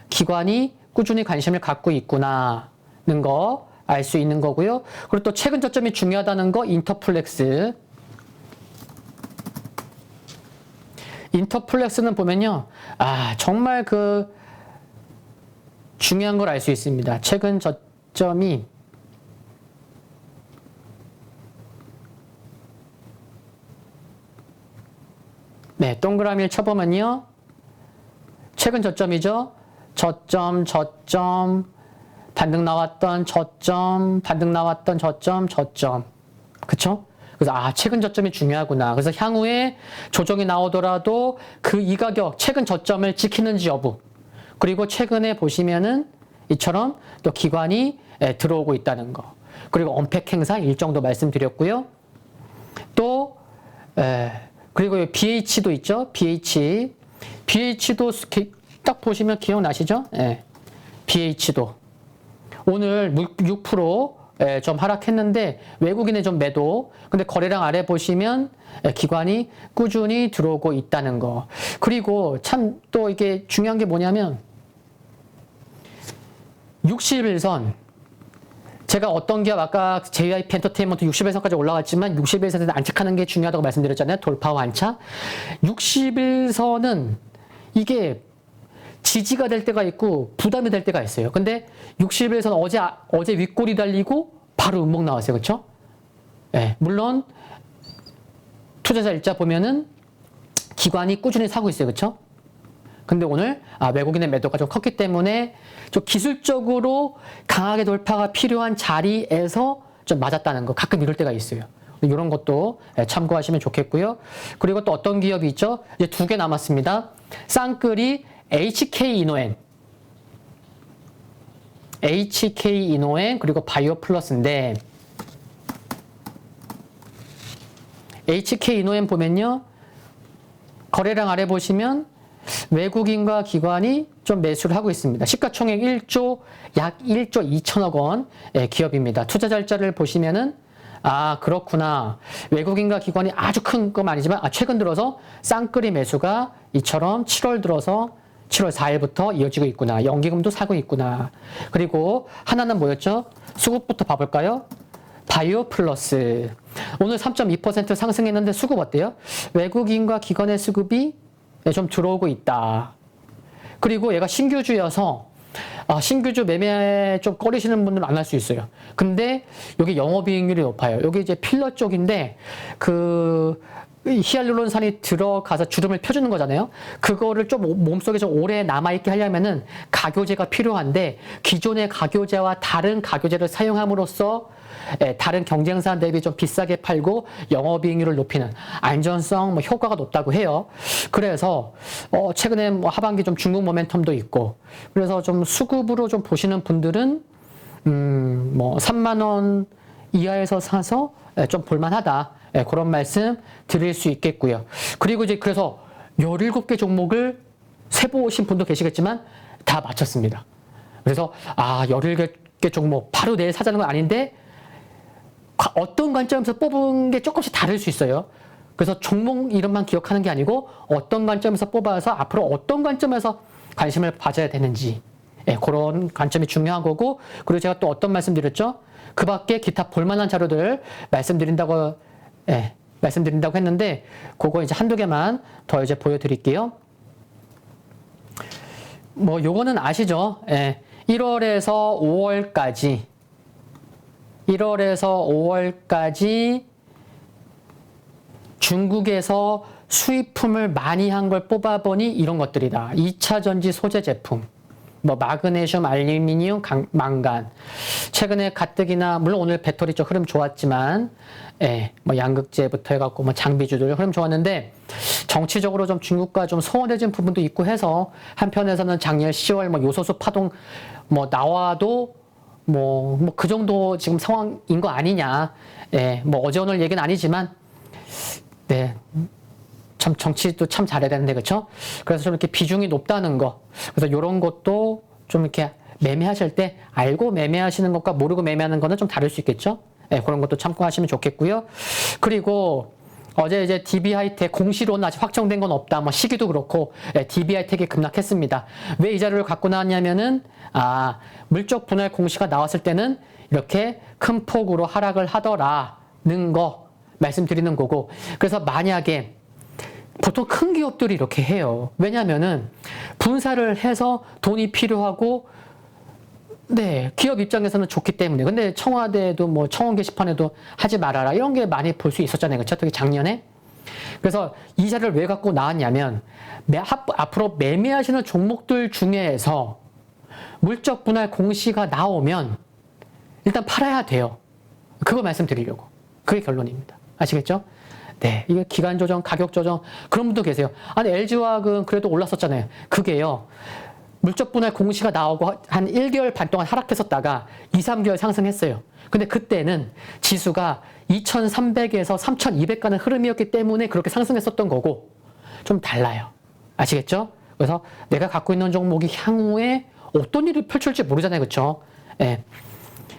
기관이 꾸준히 관심을 갖고 있구나는 거 알 수 있는 거고요. 그리고 또 최근 저점이 중요하다는 거 인터플렉스. 인터플렉스는 보면요. 정말 중요한 걸 알 수 있습니다. 최근 저점이 네, 동그라미를 쳐보면요. 최근 저점이죠. 저점, 반등 나왔던 저점, 반등 나왔던 저점. 그쵸? 그래서 최근 저점이 중요하구나. 그래서 향후에 조정이 나오더라도 이 가격, 최근 저점을 지키는지 여부. 그리고 최근에 보시면은 이처럼 또 기관이 들어오고 있다는 거. 그리고 언팩 행사 일정도 말씀드렸고요. 또 그리고 BH도 있죠. BH도 딱 보시면 기억나시죠? BH도 오늘 6% 좀 하락했는데 외국인의 좀 매도. 근데 거래량 아래 보시면 기관이 꾸준히 들어오고 있다는 거. 그리고 참 또 이게 중요한 게 뭐냐면 61선. 제가 어떤 기업 아까 JYP 엔터테인먼트 61선까지 올라갔지만 61선에서 안착하는 게 중요하다고 말씀드렸잖아요. 돌파와 안착. 61선은 이게 지지가 될 때가 있고 부담이 될 때가 있어요. 근데 61선 어제 윗골이 달리고 바로 음봉 나왔어요. 그렇죠? 물론 투자자 일자 보면은 기관이 꾸준히 사고 있어요. 그렇죠? 근데 오늘 외국인의 매도가 좀 컸기 때문에 좀 기술적으로 강하게 돌파가 필요한 자리에서 좀 맞았다는 거. 가끔 이럴 때가 있어요. 이런 것도 참고하시면 좋겠고요. 그리고 또 어떤 기업이 있죠? 이제 2개 남았습니다. 쌍끌이 HK 이노엔 그리고 바이오 플러스인데 HK 이노엠 보면요. 거래량 아래 보시면 외국인과 기관이 좀 매수를 하고 있습니다. 시가총액 약 1조 2천억 원 기업입니다. 투자 절차를 보시면은 아, 그렇구나. 외국인과 기관이 아주 큰 건 아니지만 최근 들어서 쌍끌이 매수가 이처럼 7월 들어서 7월 4일부터 이어지고 있구나. 연기금도 사고 있구나. 그리고 하나는 뭐였죠? 수급부터 봐볼까요? 바이오 플러스. 오늘 3.2% 상승했는데 수급 어때요? 외국인과 기관의 수급이 좀 들어오고 있다. 그리고 얘가 신규주여서 신규주 매매 좀 꺼리시는 분들은 안 할 수 있어요. 근데 여기 영업이익률이 높아요. 여기 이제 필러 쪽인데 히알루론산이 들어가서 주름을 펴주는 거잖아요. 그거를 좀 몸속에 좀 오래 남아있게 하려면은 가교제가 필요한데 기존의 가교제와 다른 가교제를 사용함으로써 다른 경쟁사 대비 좀 비싸게 팔고 영업이익률을 높이는 안전성 효과가 높다고 해요. 그래서 최근에 하반기 좀 중국 모멘텀도 있고 그래서 좀 수급으로 좀 보시는 분들은 3만 원 이하에서 사서 좀 볼만하다. 그런 말씀 드릴 수 있겠고요. 그리고 이제 그래서 17개 종목을 세보신 분도 계시겠지만 다 마쳤습니다. 그래서 17개 종목 바로 내일 사자는 건 아닌데 어떤 관점에서 뽑은 게 조금씩 다를 수 있어요. 그래서 종목 이름만 기억하는 게 아니고 어떤 관점에서 뽑아서 앞으로 어떤 관점에서 관심을 가져야 되는지 그런 관점이 중요한 거고 그리고 제가 또 어떤 말씀 드렸죠? 그 밖에 기타 볼만한 자료들 말씀드린다고 했는데 그거 이제 한두 개만 더 이제 보여드릴게요. 요거는 아시죠? 1월에서 5월까지 중국에서 수입품을 많이 한 걸 뽑아보니 이런 것들이다. 2차 전지 소재 제품, 마그네슘, 알루미늄, 망간. 최근에 가뜩이나 물론 오늘 배터리 쪽 흐름 좋았지만, 양극재부터 해갖고 장비주들 흐름 좋았는데 정치적으로 좀 중국과 좀 소원해진 부분도 있고 해서 한편에서는 작년 10월 요소수 파동 나와도 그 정도 지금 상황인 거 아니냐. 어제 오늘 얘기는 아니지만, 참 정치도 참 잘해야 되는데, 그쵸? 그래서 좀 이렇게 비중이 높다는 거. 그래서 요런 것도 좀 이렇게 매매하실 때 알고 매매하시는 것과 모르고 매매하는 거는 좀 다를 수 있겠죠? 그런 것도 참고하시면 좋겠고요. 그리고 어제 이제 DB하이텍 공시로는 아직 확정된 건 없다. 시기도 그렇고, DB하이텍이 급락했습니다. 왜 이 자료를 갖고 나왔냐면은, 물적 분할 공시가 나왔을 때는 이렇게 큰 폭으로 하락을 하더라는 거 말씀드리는 거고, 그래서 만약에 보통 큰 기업들이 이렇게 해요. 왜냐면은 분사를 해서 돈이 필요하고, 기업 입장에서는 좋기 때문에. 근데 청와대도 청원 게시판에도 하지 말아라. 이런 게 많이 볼 수 있었잖아요. 그쵸? 특히 작년에. 그래서 이 자료를 왜 갖고 나왔냐면, 앞으로 매매하시는 종목들 중에서 물적 분할 공시가 나오면 일단 팔아야 돼요. 그거 말씀드리려고. 그게 결론입니다. 아시겠죠? 이게 기간 조정, 가격 조정, 그런 분도 계세요. LG화학은 그래도 올랐었잖아요. 그게요. 물적 분할 공시가 나오고 한 1개월 반 동안 하락했었다가 2, 3개월 상승했어요. 근데 그때는 지수가 2300에서 3200 가는 흐름이었기 때문에 그렇게 상승했었던 거고 좀 달라요. 아시겠죠? 그래서 내가 갖고 있는 종목이 향후에 어떤 일이 펼쳐질지 모르잖아요. 그쵸?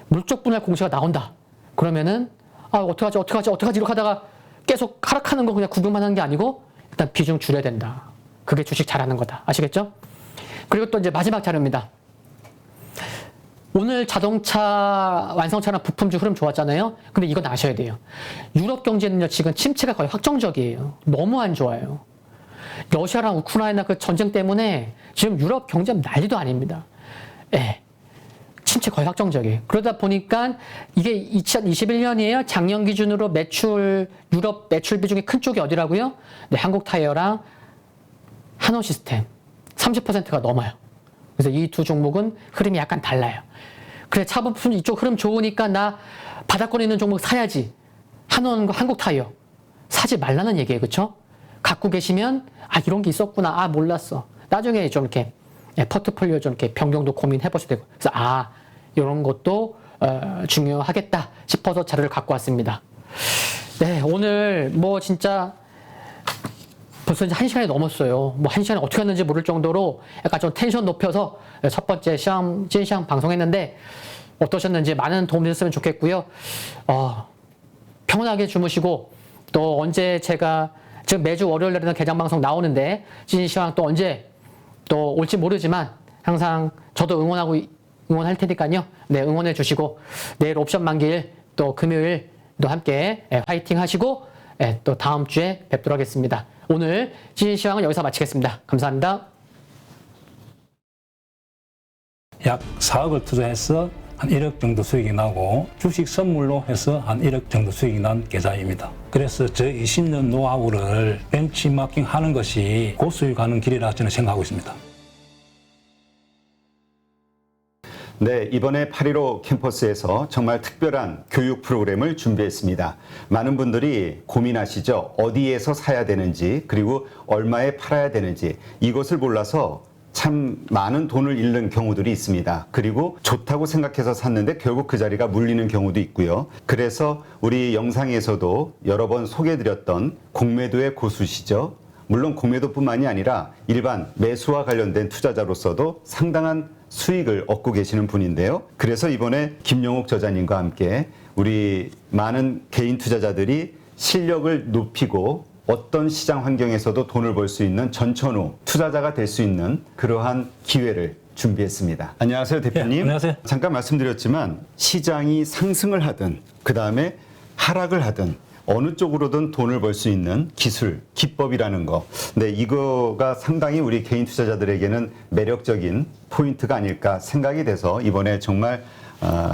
물적 분할 공시가 나온다. 그러면은 어떡하지 이렇게 하다가 계속 하락하는 거 그냥 구경만 하는 게 아니고 일단 비중 줄여야 된다. 그게 주식 잘하는 거다. 아시겠죠? 그리고 또 이제 마지막 자료입니다. 오늘 자동차 완성차랑 부품주 흐름 좋았잖아요. 근데 이건 아셔야 돼요. 유럽 경제는요, 지금 침체가 거의 확정적이에요. 너무 안 좋아요. 러시아랑 우크라이나 그 전쟁 때문에 지금 유럽 경제 난리도 아닙니다. 침체 거의 확정적이에요. 그러다 보니까 이게 2021년이에요. 작년 기준으로 유럽 매출 비중이 큰 쪽이 어디라고요? 한국 타이어랑 한호 시스템 30%가 넘어요. 그래서 이 두 종목은 흐름이 약간 달라요. 그래, 차 부품 이쪽 흐름 좋으니까 나 바닥권에 있는 종목 사야지. 한원과 한국 타이어 사지 말라는 얘기예요. 그쵸? 갖고 계시면 이런 게 있었구나. 몰랐어. 나중에 좀 이렇게 포트폴리오 좀 이렇게 변경도 고민해 보셔도 되고. 그래서 이런 것도 중요하겠다 싶어서 자료를 갖고 왔습니다. 네, 오늘 뭐 진짜 벌써 이제 1시간이 넘었어요. 뭐 1시간이 어떻게 했는지 모를 정도로 약간 좀 텐션 높여서 첫 번째 찐시황 방송했는데 어떠셨는지 많은 도움 되셨으면 좋겠고요. 평온하게 주무시고 또 언제 제가 지금 매주 월요일 날에는 개장 방송 나오는데 찐시황 또 언제 또 올지 모르지만 항상 저도 응원할 테니까요. 네, 응원해 주시고 내일 옵션 만기일 또 금요일도 함께 화이팅 하시고 또 다음 주에 뵙도록 하겠습니다. 오늘 찐시황은 여기서 마치겠습니다. 감사합니다. 약 4억을 투자해서 한 1억 정도 수익이 나고 주식 선물로 해서 한 1억 정도 수익이 난 계좌입니다. 그래서 저 20년 노하우를 벤치마킹 하는 것이 고수익하는 길이라 저는 생각하고 있습니다. 네, 이번에 8.15 캠퍼스에서 정말 특별한 교육 프로그램을 준비했습니다. 많은 분들이 고민하시죠. 어디에서 사야 되는지, 그리고 얼마에 팔아야 되는지, 이것을 몰라서 참 많은 돈을 잃는 경우들이 있습니다. 그리고 좋다고 생각해서 샀는데 결국 그 자리가 물리는 경우도 있고요. 그래서 우리 영상에서도 여러 번 소개해드렸던 공매도의 고수시죠. 물론 공매도뿐만이 아니라 일반 매수와 관련된 투자자로서도 상당한 수익을 얻고 계시는 분인데요. 그래서 이번에 김용욱 저자님과 함께 우리 많은 개인 투자자들이 실력을 높이고 어떤 시장 환경에서도 돈을 벌 수 있는 전천후 투자자가 될 수 있는 그러한 기회를 준비했습니다. 안녕하세요, 대표님. 네, 안녕하세요. 잠깐 말씀드렸지만 시장이 상승을 하든 그 다음에 하락을 하든 어느 쪽으로든 돈을 벌 수 있는 기술, 기법이라는 거. 네, 이거가 상당히 우리 개인 투자자들에게는 매력적인 포인트가 아닐까 생각이 돼서 이번에 정말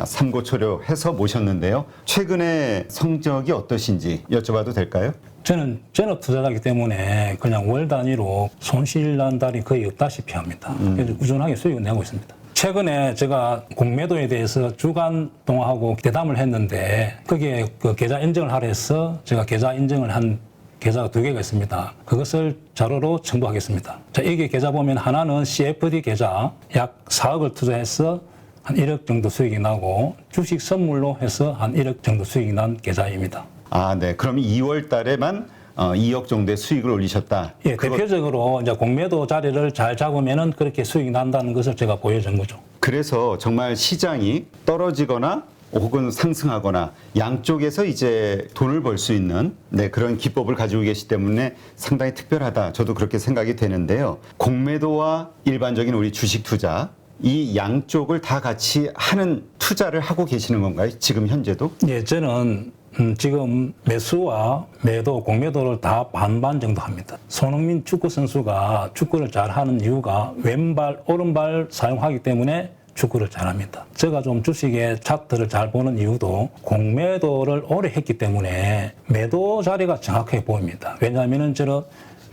삼고초려해서 모셨는데요. 최근에 성적이 어떠신지 여쭤봐도 될까요? 저는 전업 투자자이기 때문에 그냥 월 단위로 손실 난 달이 거의 없다시피 합니다. 그래서 꾸준하게 수익을 내고 있습니다. 최근에 제가 공매도에 대해서 주간 동화하고 대담을 했는데 거기에 그 계좌 인증을 하려 해서 제가 계좌 인증을 한 계좌가 2개가 있습니다. 그것을 자료로 첨부하겠습니다. 자, 여기 계좌 보면 하나는 CFD 계좌 약 4억을 투자해서 한 1억 정도 수익이 나고 주식 선물로 해서 한 1억 정도 수익이 난 계좌입니다. 아, 네. 그럼 2월 달에만 2억 정도의 수익을 올리셨다. 예, 대표적으로 이제 공매도 자리를 잘 잡으면은 그렇게 수익이 난다는 것을 제가 보여준 거죠. 그래서 정말 시장이 떨어지거나 혹은 상승하거나 양쪽에서 이제 돈을 벌 수 있는 그런 기법을 가지고 계시기 때문에 상당히 특별하다. 저도 그렇게 생각이 되는데요. 공매도와 일반적인 우리 주식 투자 이 양쪽을 다 같이 하는 투자를 하고 계시는 건가요? 지금 현재도? 예, 저는 지금 매수와 매도, 공매도를 다 반반 정도 합니다. 손흥민 축구 선수가 축구를 잘하는 이유가 왼발, 오른발 사용하기 때문에 축구를 잘합니다. 제가 좀 주식의 차트를 잘 보는 이유도 공매도를 오래 했기 때문에 매도 자리가 정확하게 보입니다. 왜냐하면 저는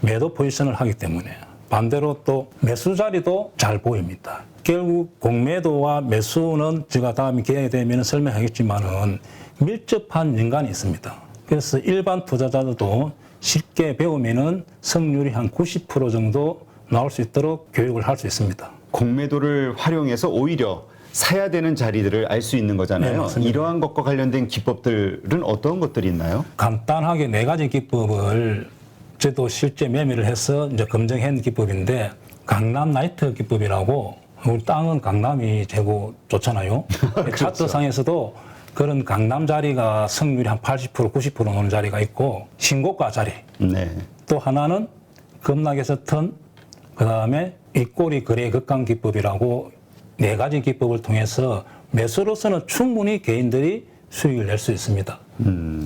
매도 포지션을 하기 때문에. 반대로 또 매수 자리도 잘 보입니다. 결국 공매도와 매수는 제가 다음에 기회가 되면 설명하겠지만은 밀접한 연관이 있습니다. 그래서 일반 투자자들도 쉽게 배우면은 성률이 한 90% 정도 나올 수 있도록 교육을 할 수 있습니다. 공매도를 활용해서 오히려 사야 되는 자리들을 알 수 있는 거잖아요. 네, 이러한 것과 관련된 기법들은 어떤 것들이 있나요? 간단하게 4가지 기법을 저도 실제 매매를 해서 이제 검증한 기법인데 강남 나이트 기법이라고 우리 땅은 강남이 최고 좋잖아요. 그렇죠. 차트상에서도 그런 강남 자리가 성률이 한 80%, 90% 나오는 자리가 있고 신고가 자리. 네. 또 하나는 급락에서 턴, 그 다음에 윗꼬리 거래 극강 기법이라고 4가지 기법을 통해서 매수로서는 충분히 개인들이 수익을 낼 수 있습니다.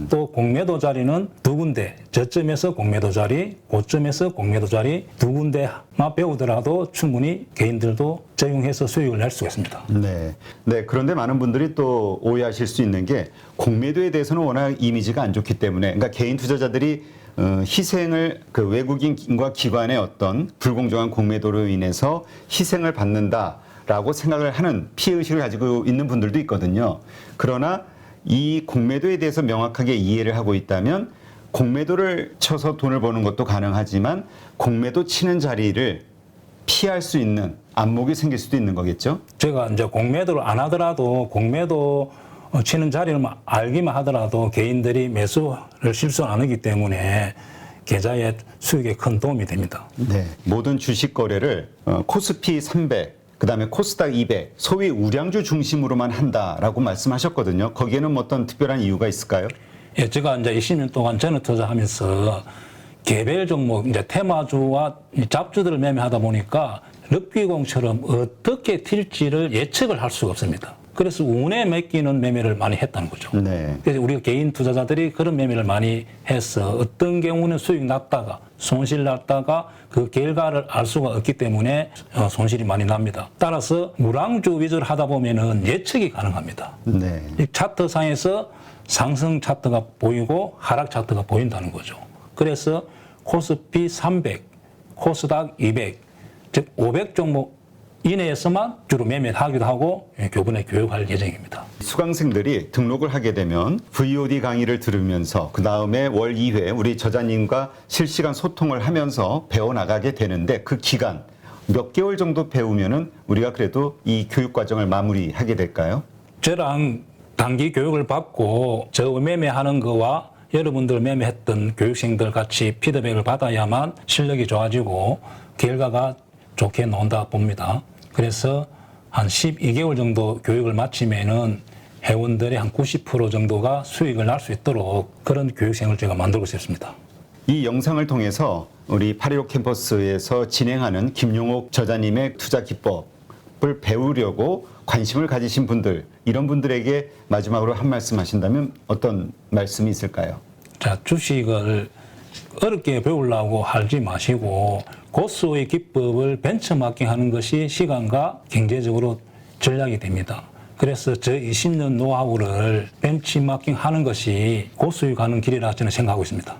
또 공매도 자리는 2군데, 저점에서 공매도 자리, 고점에서 공매도 자리 2군데만 배우더라도 충분히 개인들도 적용해서 수익을 낼 수가 있습니다. 네. 네. 그런데 많은 분들이 또 오해하실 수 있는 게 공매도에 대해서는 워낙 이미지가 안 좋기 때문에 그러니까 개인 투자자들이 희생을 그 외국인과 기관의 어떤 불공정한 공매도로 인해서 희생을 받는다라고 생각을 하는 피해의식을 가지고 있는 분들도 있거든요. 그러나 이 공매도에 대해서 명확하게 이해를 하고 있다면 공매도를 쳐서 돈을 버는 것도 가능하지만 공매도 치는 자리를 피할 수 있는 안목이 생길 수도 있는 거겠죠? 제가 이제 공매도를 안 하더라도 공매도 치는 자리를 알기만 하더라도 개인들이 매수를 실수 안 하기 때문에 계좌의 수익에 큰 도움이 됩니다. 네. 모든 주식 거래를 코스피 300, 그다음에 코스닥 200, 소위 우량주 중심으로만 한다라고 말씀하셨거든요. 거기에는 어떤 특별한 이유가 있을까요? 예, 제가 이제 20년 동안 전업 투자하면서 개별 종목, 이제 테마주와 잡주들을 매매하다 보니까 럭비공처럼 어떻게 튈지를 예측을 할 수가 없습니다. 그래서 운에 맡기는 매매를 많이 했다는 거죠. 네. 그래서 우리가 개인 투자자들이 그런 매매를 많이 해서 어떤 경우는 수익 났다가 손실 났다가 그 결과를 알 수가 없기 때문에 손실이 많이 납니다. 따라서 우량주 위주로 하다 보면은 예측이 가능합니다. 네. 이 차트상에서 상승 차트가 보이고 하락 차트가 보인다는 거죠. 그래서 코스피 300, 코스닥 200, 즉 500 종목 이내에서만 주로 매매를 하기도 하고 교본에 교육할 예정입니다. 수강생들이 등록을 하게 되면 VOD 강의를 들으면서 그 다음에 월 2회 우리 저자님과 실시간 소통을 하면서 배워나가게 되는데 그 기간 몇 개월 정도 배우면은 우리가 그래도 이 교육 과정을 마무리하게 될까요? 저랑 단기 교육을 받고 저 매매하는 거와 여러분들 매매했던 교육생들 같이 피드백을 받아야만 실력이 좋아지고 결과가 좋게 나온다 봅니다. 그래서 한 12개월 정도 교육을 마치면은 회원들의 한 90% 정도가 수익을 날 수 있도록 그런 교육생을 제가 만들고 싶습니다. 이 영상을 통해서 우리 8.15 캠퍼스에서 진행하는 김용옥 저자님의 투자 기법을 배우려고 관심을 가지신 분들, 이런 분들에게 마지막으로 한 말씀 하신다면 어떤 말씀이 있을까요? 자, 주식을 어렵게 배우려고 하지 마시고 고수의 기법을 벤처마킹하는 것이 시간과 경제적으로 전략이 됩니다. 그래서 저 20년 노하우를 벤치마킹하는 것이 고수익 가는 길이라 저는 생각하고 있습니다.